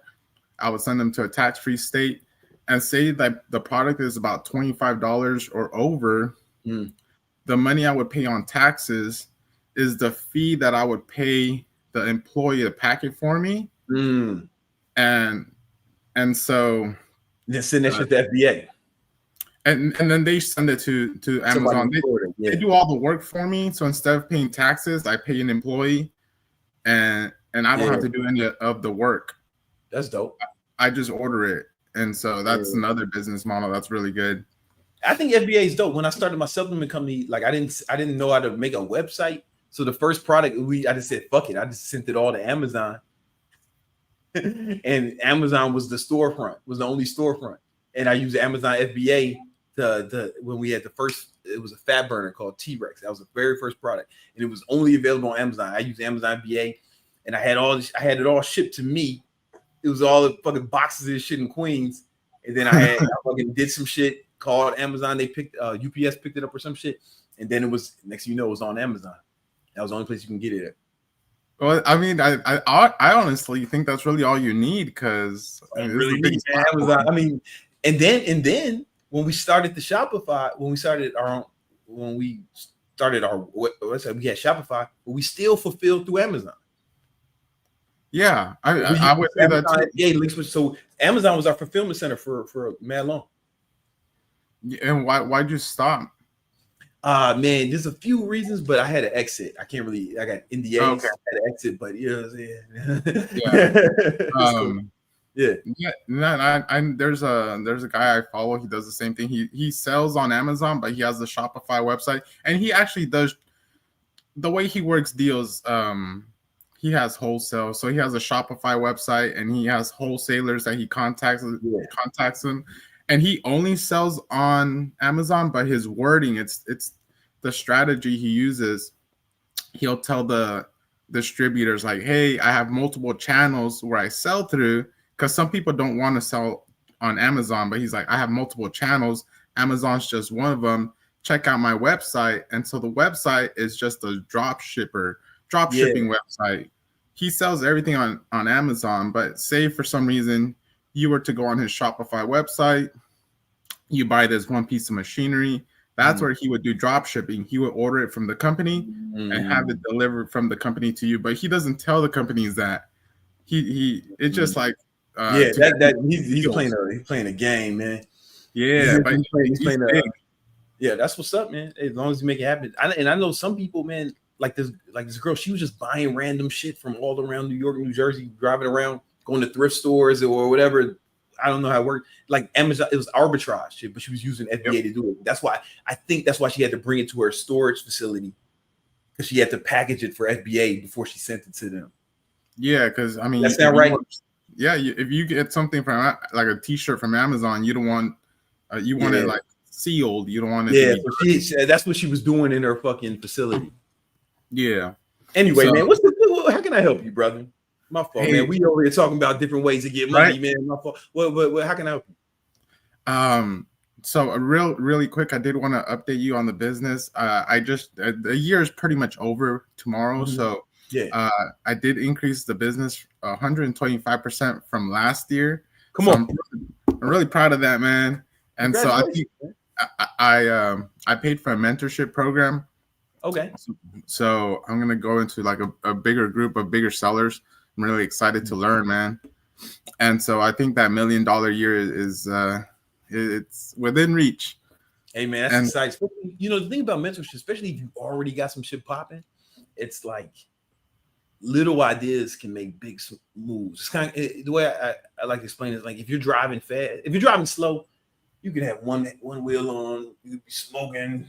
I would send them to a tax-free state, and say that the product is about $25 or over. The money I would pay on taxes is the fee that I would pay the employee to pack it for me. And so then send that shit to FBA. And then they send it to Amazon. They do all the work for me. So instead of paying taxes, I pay an employee, and I don't have to do any of the work. That's dope. I just order it. And so that's another business model that's really good. I think FBA is dope. When I started my supplement company, like I didn't know how to make a website. So the first product I just said, fuck it. I just sent it all to Amazon. And Amazon was the storefront, was the only storefront. And I used Amazon FBA when we had the first, it was a fat burner called T-Rex. That was the very first product. And it was only available on Amazon. I used Amazon FBA, and I had it all shipped to me. It was all the fucking boxes of shit in Queens. And then I fucking did some shit, called Amazon. They UPS picked it up or some shit. And then it was, next thing you know, it was on Amazon. That was the only place you can get it at. Well, I mean, I honestly think that's really all you need, because really need Amazon. I mean, and then when we started the Shopify, when we started our website, we had Shopify, but we still fulfilled through Amazon. Yeah, I would say that too. Yeah, so Amazon was our fulfillment center for mad long. And why'd you stop? Man, there's a few reasons, but I had to exit. I got NDAs. Okay. I had to exit, but there's a guy I follow. He does the same thing. He sells on Amazon, but he has the Shopify website, and he actually does the way he works deals. He has wholesale, so he has a Shopify website, and he has wholesalers that he contacts them. And he only sells on Amazon, but his wording, it's the strategy he uses. He'll tell the distributors, like, hey, I have multiple channels where I sell through, because some people don't want to sell on Amazon, but he's like, I have multiple channels. Amazon's just one of them. Check out my website. And so the website is just a drop shipping website. He sells everything on Amazon, but say for some reason you were to go on his Shopify website, you buy this one piece of machinery, that's where he would do drop shipping. He would order it from the company and have it delivered from the company to you. But he doesn't tell the companies that. It's just like he's playing a game, man. Yeah, but he's playing that's what's up, man. As long as you make it happen. I know some people, man, like this girl, she was just buying random shit from all around New York, New Jersey, driving around, going to thrift stores or whatever. I don't know how it worked. Like Amazon, it was arbitrage shit, but she was using FBA to do it. That's why she had to bring it to her storage facility, because she had to package it for FBA before she sent it to them. Yeah, because I mean, that's not right. If you get something from like a T-shirt from Amazon, you don't want you want it like sealed. You don't want it. Yeah, that's what she was doing in her fucking facility. Yeah. Anyway, man, how can I help you, brother? My fault, man. We over here talking about different ways to get money, man. My fault. Well, how can I help you? So really quick, I did want to update you on the business. The year is pretty much over tomorrow, so I did increase the business 125% from last year. Come on, I'm really proud of that, man. And so I think I paid for a mentorship program. Okay. So I'm gonna go into like a bigger group of bigger sellers. I'm really excited to learn, man. And so I think that $1 million year is it's within reach. Hey man, that's exciting. You know, the thing about mentorship, especially if you already got some shit popping, it's like little ideas can make big moves. It's kind of the way I like to explain it is like if you're driving fast, if you're driving slow, you can have one wheel on, you can be smoking,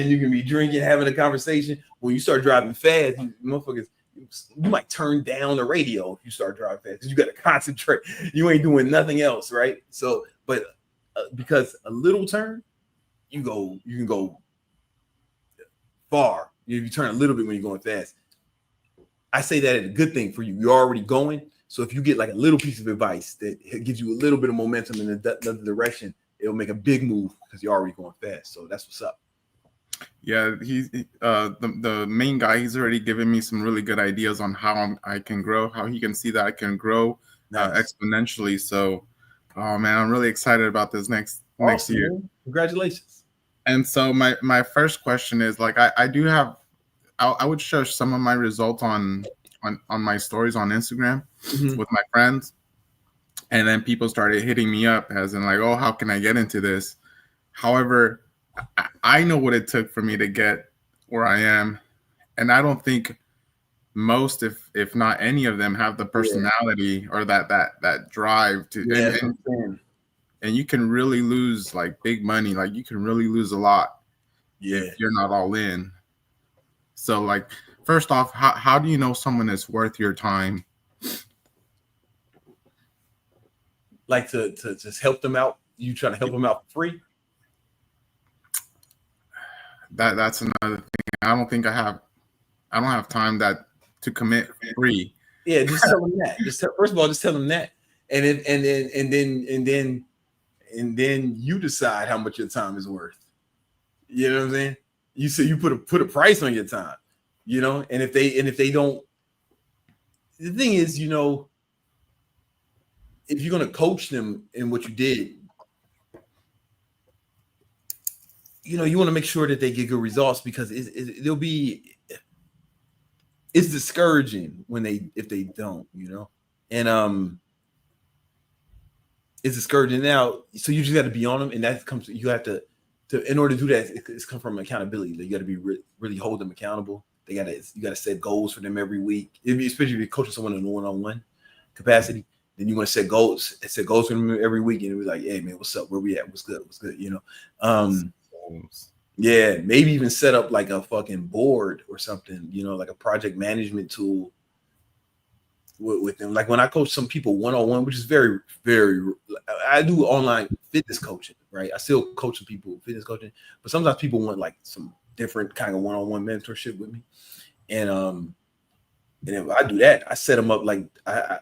you can be drinking, having a conversation. When you start driving fast, motherfuckers, you might turn down the radio if you start driving fast because you got to concentrate. You ain't doing nothing else, right? So, but because a little turn, you can go far. If you turn a little bit when you're going fast. I say that is a good thing for you. You're already going. So if you get like a little piece of advice that gives you a little bit of momentum in another direction, it'll make a big move because you're already going fast. So that's what's up. Yeah, he's the main guy. He's already given me some really good ideas on how I can grow, how he can see that I can grow exponentially. So, oh man, I'm really excited about this next year. Man. Congratulations. And so my first question is like I do have. I would share some of my results on my stories on Instagram with my friends. And then people started hitting me up as in like, oh, how can I get into this? However, I know what it took for me to get where I am. And I don't think most, if not any of them, have the personality or that drive to and you can really lose like big money. Like you can really lose a lot if you're not all in. So, like, first off, how do you know someone is worth your time? Like to just help them out? You trying to help them out for free? That's another thing. I don't have time to commit free. Yeah, just tell them that. First of all, just tell them that, and then you decide how much your time is worth. You know what I'm saying? You say you put a price on your time, you know, and if they don't, the thing is, you know, if you're gonna coach them in what you did, you know, you want to make sure that they get good results because it's discouraging if they don't, you know, and it's discouraging now. So you just got to be on them, and that comes. You have to in order to do that, it's come from accountability. You got to be really hold them accountable. You got to set goals for them every week. Especially if you're coaching someone in a one-on-one capacity, then you want to set goals for them every week, and be like, "Hey, man, what's up? Where we at? What's good? You know, yeah, maybe even set up like a fucking board or something. You know, like a project management tool with them. Like when I coach some people one-on-one, which is very, very. I do online fitness coaching, right? I still coach some people fitness coaching, but sometimes people want like some different kind of one-on-one mentorship with me, and if I do that, I set them up like I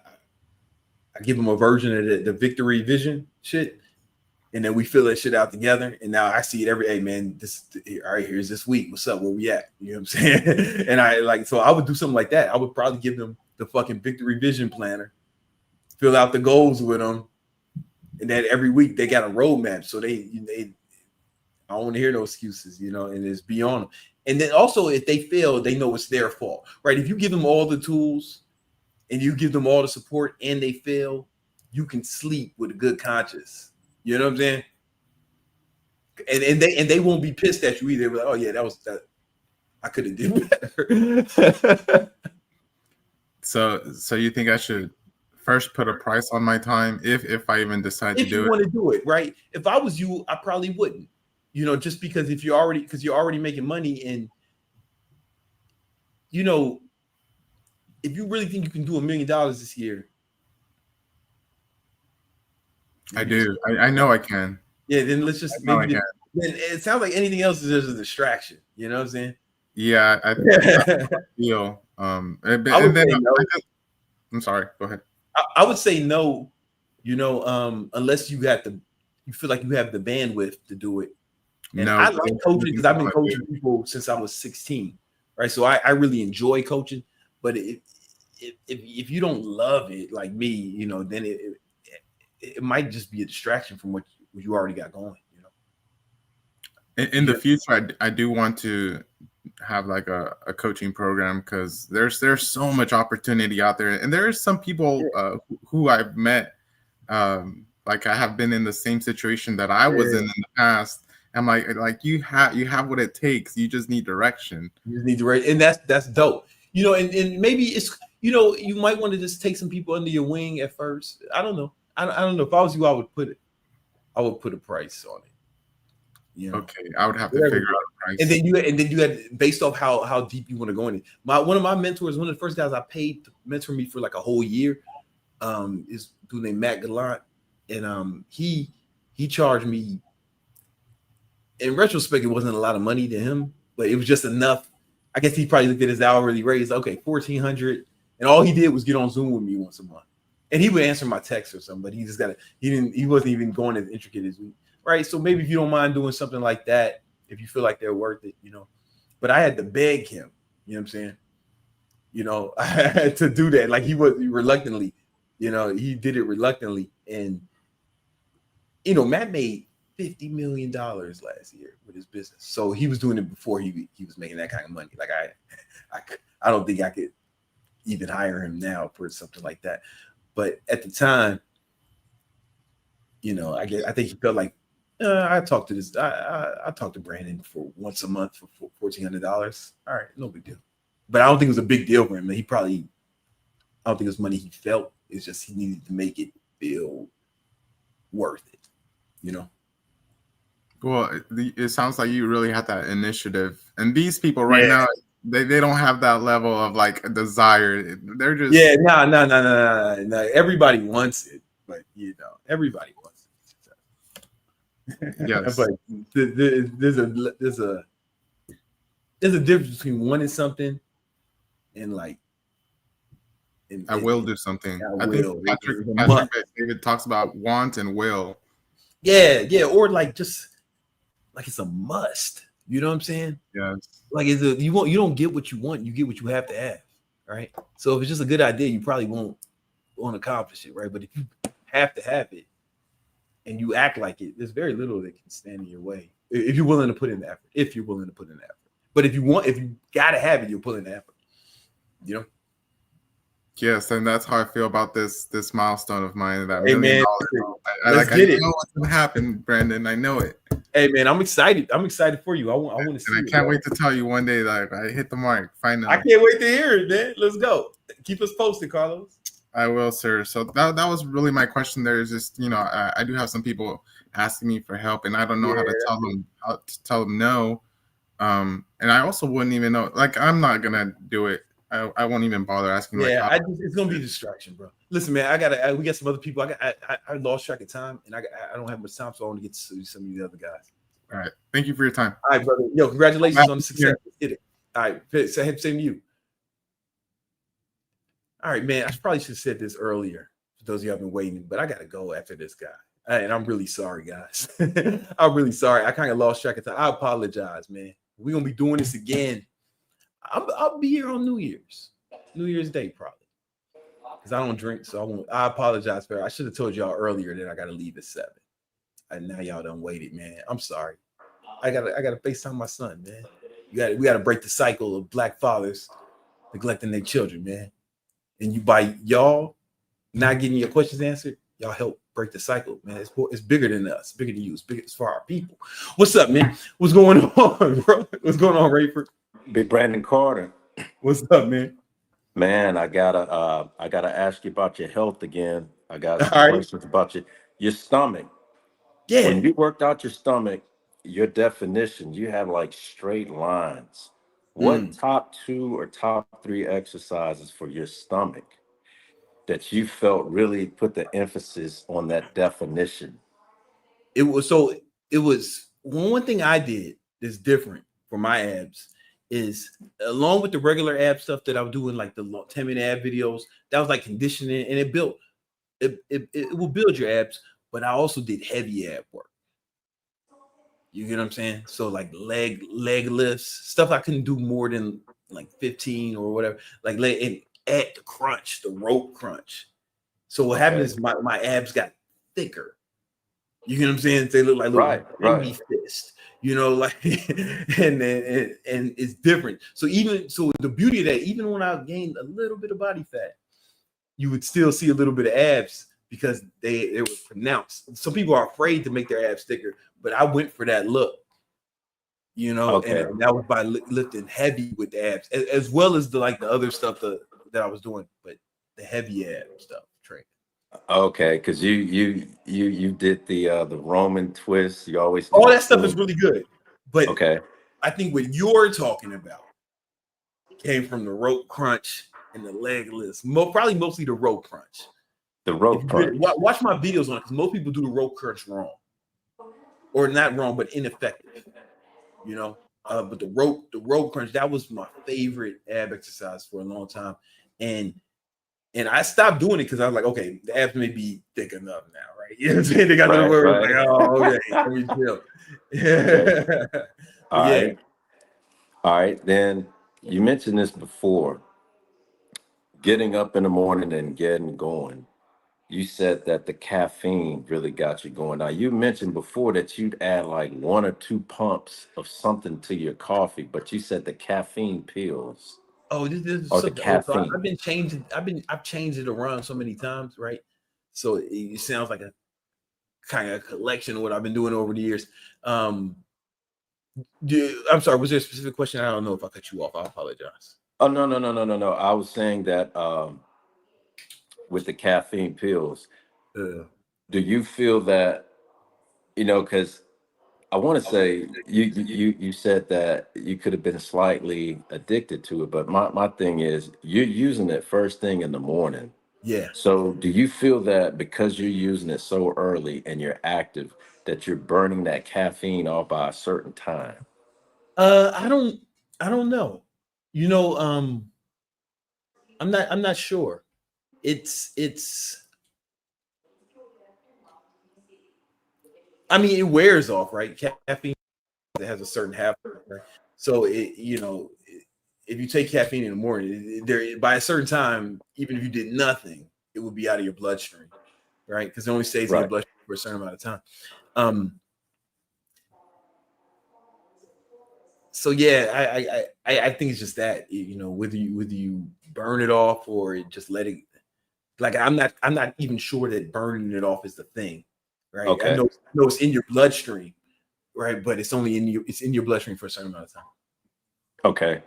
give them a version of the victory vision shit, and then we fill that shit out together. And now I see it every day, man. All right, here's this week. What's up? Where we at? You know what I'm saying? And so I would do something like that. I would probably give them the fucking victory vision planner, fill out the goals with them, and then every week they got a roadmap. So they I don't want to hear no excuses, you know, and it's beyond them. And then also if they fail, they know it's their fault, right? If you give them all the tools and you give them all the support and they fail, you can sleep with a good conscience. You know what I'm saying? And they won't be pissed at you either. They're like, oh yeah, that I could have did better. So you think I should first put a price on my time if I even decide to do it? If you want to do it, right? If I was you, I probably wouldn't. You know, just because you're already making money, and you know, if you really think you can do $1 million this year, I do. I know I can. Yeah, then let's just maybe. Then it sounds like anything else is just a distraction. You know what I'm saying? Yeah, I feel. I'm sorry. Go ahead. I would say no. You know, unless you feel like you have the bandwidth to do it. And I like coaching because I've been coaching people since I was 16, right? So I really enjoy coaching. But if you don't love it like me, you know, then it might just be a distraction from what you already got going. You know. In the future, I do want to have like a coaching program, because there's so much opportunity out there, and there's some people who I've met, like I have been in the same situation that I was in the past. I'm like you have what it takes. You just need direction. You just need direction, and that's dope. You know, and maybe it's, you know, you might want to just take some people under your wing at first. I don't know. I don't know. If I was you, I would put a price on it. You know? Okay, I would have to figure out a price. And then you had based off how deep you want to go in it. One of my mentors, one of the first guys I paid to mentor me for like a whole year, is a dude named Matt Gallant, and he charged me. In retrospect, it wasn't a lot of money to him, but it was just enough. I guess he probably looked at his hourly rate. Okay, $1,400, and all he did was get on Zoom with me once a month, and he would answer my text or something. But he wasn't even going as intricate as we. Right. So maybe if you don't mind doing something like that, if you feel like they're worth it, you know. But I had to beg him, you know what I'm saying? You know, I had to do that. Like he reluctantly, you know, he did it reluctantly. And, you know, Matt made $50 million last year with his business. So he was doing it before he was making that kind of money. Like I don't think I could even hire him now for something like that. But at the time, you know, I think he felt like, I talked to Brandon for once a month for $1,400. All right, no big deal. But I don't think it was a big deal for him. I don't think it was money he felt. It's just he needed to make it feel worth it, you know? Well, it sounds like you really had that initiative. And these people right now, they don't have that level of like a desire. They're just no. Everybody wants it, but you know, everybody wants it. Yes. But there's a difference between wanting something and like I will do something. I will. think Patrick David talks about want and will. Yeah, or like just like it's a must. You know what I'm saying? Yes. Like you don't get what you want, you get what you have to have, right? So if it's just a good idea, you probably won't accomplish it, right? But if you have to have it and you act like it, there's very little that can stand in your way if you're willing to put in the effort. But if you gotta have it, you'll put in the effort. You know? Yes, and that's how I feel about this milestone of mine. That $1 hey, million. Man, I know what's gonna happen, Brandon. I know it. Hey man, I'm excited. I'm excited for you. I want to see. And I can't wait to tell you one day that I hit the mark. Finally, I can't wait to hear it, man. Let's go. Keep us posted, Carlos. I will, sir. So that was really my question. There is just, you know, I do have some people asking me for help, and I don't know how to tell them no. And I also wouldn't even know. Like, I'm not gonna do it. I won't even bother asking. Yeah, it's gonna be a distraction, bro. Listen, man, we got some other people. I lost track of time, and I don't have much time, so I want to get to see some of the other guys. All right, thank you for your time. All right, brother. Yo, congratulations on the success. Hit it. All right, same to you. All right, man. I probably should have said this earlier for those of you who have been waiting, but I gotta go after this guy, and I'm really sorry, guys. I'm really sorry. I kind of lost track of time. I apologize, man. We're gonna be doing this again. I'll be here on New Year's Day probably, because I don't drink, so I won't. I apologize for it. I should have told y'all earlier that I got to leave at 7, and now y'all done waited, man. I'm sorry. I gotta FaceTime my son, man. We gotta break the cycle of black fathers neglecting their children, man. And you, by y'all not getting your questions answered, y'all help break the cycle, man. It's bigger than us, bigger than you. It's bigger. It's for our people. What's up, man? What's going on, bro? What's going on, Rayford? Big Brandon Carter. What's up, man? Man, I gotta ask you about your health again. I got some questions about your stomach. Yeah. When you worked out your stomach, your definition, you have like straight lines. What top 2 or top 3 exercises for your stomach that you felt really put the emphasis on that definition? It was one thing I did that's different for my abs is, along with the regular ab stuff that I was doing, like the 10-minute ab videos, that was like conditioning, and it will build your abs. But I also did heavy ab work. You get what I'm saying? So like leg lifts, stuff I couldn't do more than like 15 or whatever, like leg, and add the crunch, the rope crunch. So what happened is my abs got thicker. You get what I'm saying? They look like little baby fists. you know, like, and it's different. So the beauty of that, even when I gained a little bit of body fat, you would still see a little bit of abs because they were pronounced. Some people are afraid to make their abs thicker, but I went for that look, you know, and that was by lifting heavy with the abs, as well as the other stuff that I was doing, but the heavy ab stuff training. Okay, because you did the Roman twist. You always all that stuff is really good, but okay. I think what you're talking about came from the rope crunch and the leg lifts. Probably mostly the rope crunch. The rope crunch. Watch my videos on it, because most people do the rope crunch wrong, or not wrong, but ineffective. You know, but the rope crunch, that was my favorite ab exercise for a long time, and I stopped doing it because I was like, okay, the abs may be thick enough now, right? You know what I'm saying? They got to worry, like, oh, okay, let me chill. Okay. All right. Then you mentioned this before, getting up in the morning and getting going. You said that the caffeine really got you going. Now, you mentioned before that you'd add like 1 or 2 pumps of something to your coffee, but you said the caffeine pills. Oh, this is or the caffeine. I've been changing. I've changed it around so many times, right? So it sounds like a kind of collection of what I've been doing over the years. I'm sorry. Was there a specific question? I don't know if I cut you off. I apologize. Oh, no. I was saying that with the caffeine pills, do you feel that, because I want to say you said that you could have been slightly addicted to it, but my thing is you're using it first thing in the morning. Yeah. So do you feel that because you're using it so early and you're active, that you're burning that caffeine off by a certain time? I don't know. I'm not sure. I mean, it wears off, right? Caffeine, it has a certain half-life, right? So if you take caffeine in the morning, by a certain time, even if you did nothing, it would be out of your bloodstream, right? Because it only stays in your bloodstream for a certain amount of time. So yeah, I think it's just that, whether you burn it off or just let it. Like I'm not even sure that burning it off is the thing, right? Okay. I know it's in your bloodstream, right? But it's only in your bloodstream for a certain amount of time. Okay.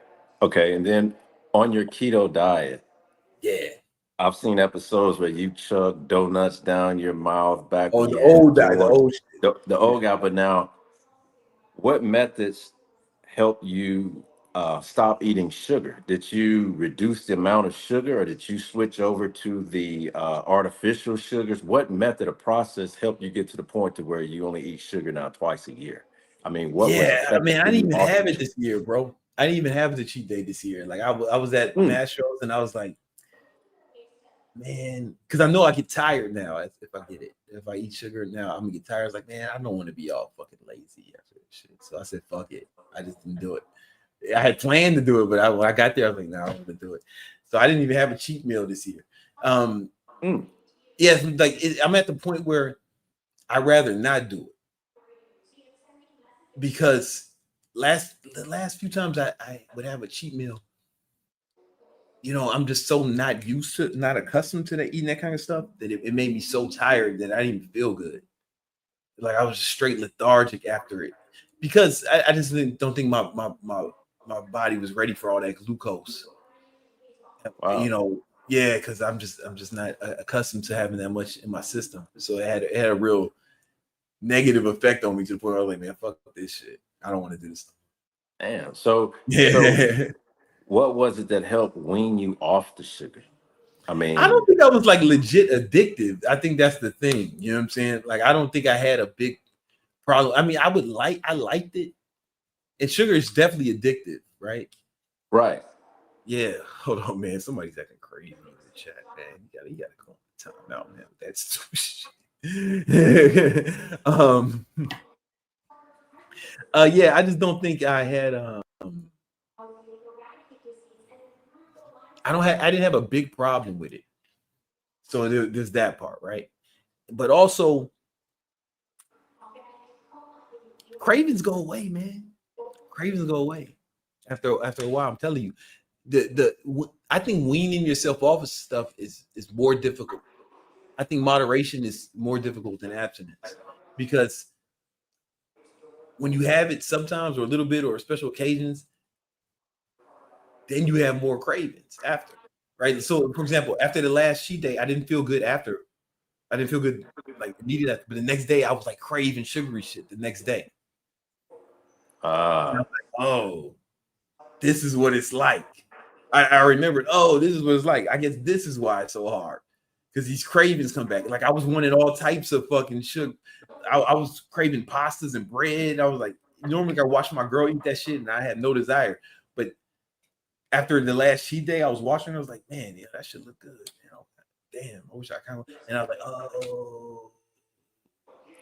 And then on your keto diet, yeah, I've seen episodes where you chug donuts down your mouth back. Oh, the old guy, the old guy. But now, what methods help you stop eating sugar? Did you reduce the amount of sugar, or did you switch over to the artificial sugars? What method or process helped you get to the point to where you only eat sugar now twice a year? I mean, what was effective? I mean, I didn't even have it this year, bro. I didn't even have the cheat day this year. Like I was at mass shows and I was like, man, because I know I get tired now if I get it. If I eat sugar now, I'm gonna get tired. I was like, man, I don't want to be all fucking lazy after this shit. So I said, fuck it. I just didn't do it. I had planned to do it, but when I got there, I was like, no, I don't want to do it. So I didn't even have a cheat meal this year. Yeah, I'm at the point where I'd rather not do it, because the last few times I would have a cheat meal, I'm just so not accustomed to eating that kind of stuff that it made me so tired that I didn't even feel good. Like I was just straight lethargic after it, because I just don't think my body was ready for all that glucose. Wow. Yeah, because I'm just not accustomed to having that much in my system. So it had a real negative effect on me to the point where I was like, man, fuck this shit. I don't want to do this. Damn. So what was it that helped wean you off the sugar? I mean, I don't think I was like legit addictive. I think that's the thing. You know what I'm saying? Like, I don't think I had a big problem. I mean, I liked it. And sugar is definitely addictive, right? Right. Yeah. Hold on, man. Somebody's acting crazy in the chat, man. You gotta go time out, man. That's shit. Yeah, I just don't think I had I didn't have a big problem with it. So there's that part, right? But also cravings go away, man. Cravings go away after a while. I'm telling you, I think weaning yourself off of stuff is more difficult. I think moderation is more difficult than abstinence, because when you have it sometimes or a little bit or special occasions, then you have more cravings after, right? So, for example, after the last cheat day, I didn't feel good after. I didn't feel good like immediately after, but the next day I was like craving sugary shit the next day. And I was like, oh, this is what it's like. I remembered, oh, this is what it's like. I guess this is why it's so hard, because these cravings come back. Like I was wanting all types of fucking sugar. I was craving pastas and bread. I was like, normally I watch my girl eat that shit and I had no desire. But after the last cheat day, I was watching her, I was like, man, yeah, that should look good. You know, damn, I wish I kind of. And I was like, oh,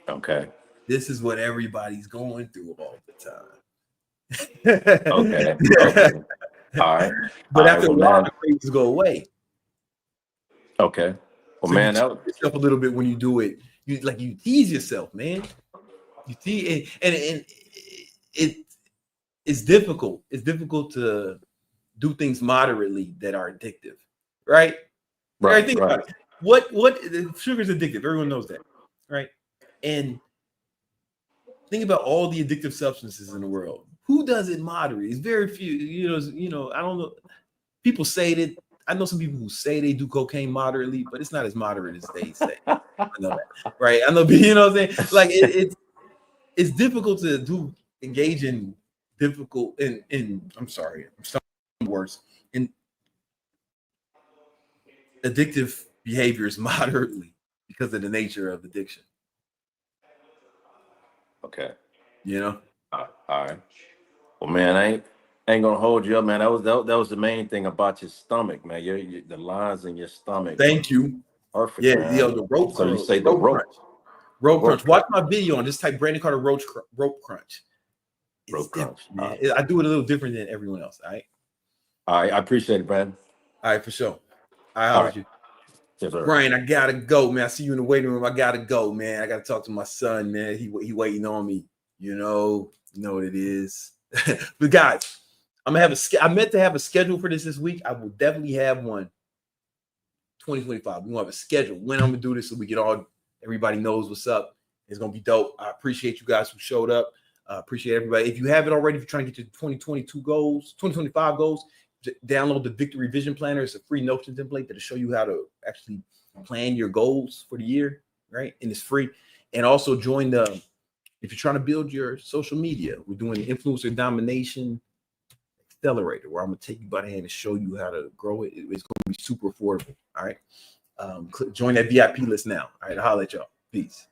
Okay. this is what everybody's going through all the time. Okay. Okay. All right. But all after right, a while, the cravings go away. Okay. Well, So man, you that was yourself a little bit when you do it. You tease yourself, man. You tease, and it's difficult. It's difficult to do things moderately that are addictive, right? right. Think Right. about it. What sugar's addictive? Everyone knows that, right? And think about all the addictive substances in the world. Who does it moderately? It's very few. You know. I don't know. People say that. I know some people who say they do cocaine moderately, but it's not as moderate as they say. I know that, right? I know, you know what I'm saying? Like it's difficult to engage in difficult in I'm sorry, some words in addictive behaviors moderately because of the nature of addiction. Okay. You know. All right. Well, man, I ain't gonna hold you up, man. That was the main thing about your stomach, man. The lines in your stomach. Thank you. Perfect. Yeah, man. the rope. So you say the rope crunch. Rope crunch. crunch. Watch my video and just type Brandon Carter rope crunch. It's Rope crunch. man. I do it a little different than everyone else. All right. All right. I appreciate it, Brandon. All right, for sure. I All holler right. you. Yes, sir. Brian, I gotta go, man. I see you in the waiting room. I gotta go, man. I gotta talk to my son, man. He waiting on me. You know what it is. But guys, I'm gonna have I meant to have a schedule for this week. I will definitely have one. 2025. We gonna have a schedule when I'm gonna do this so we can everybody knows what's up. It's gonna be dope. I appreciate you guys who showed up. Appreciate everybody. If you haven't already, if you're trying to get your 2022 goals, 2025 goals, download the Victory Vision Planner. It's a free Notion template that'll show you how to actually plan your goals for the year, right? And it's free. And also join if you're trying to build your social media, we're doing the Influencer Domination Accelerator, where I'm gonna take you by the hand and show you how to grow it. It's gonna be super affordable. All right. Join that VIP list now. All right, I'll holler at y'all. Peace.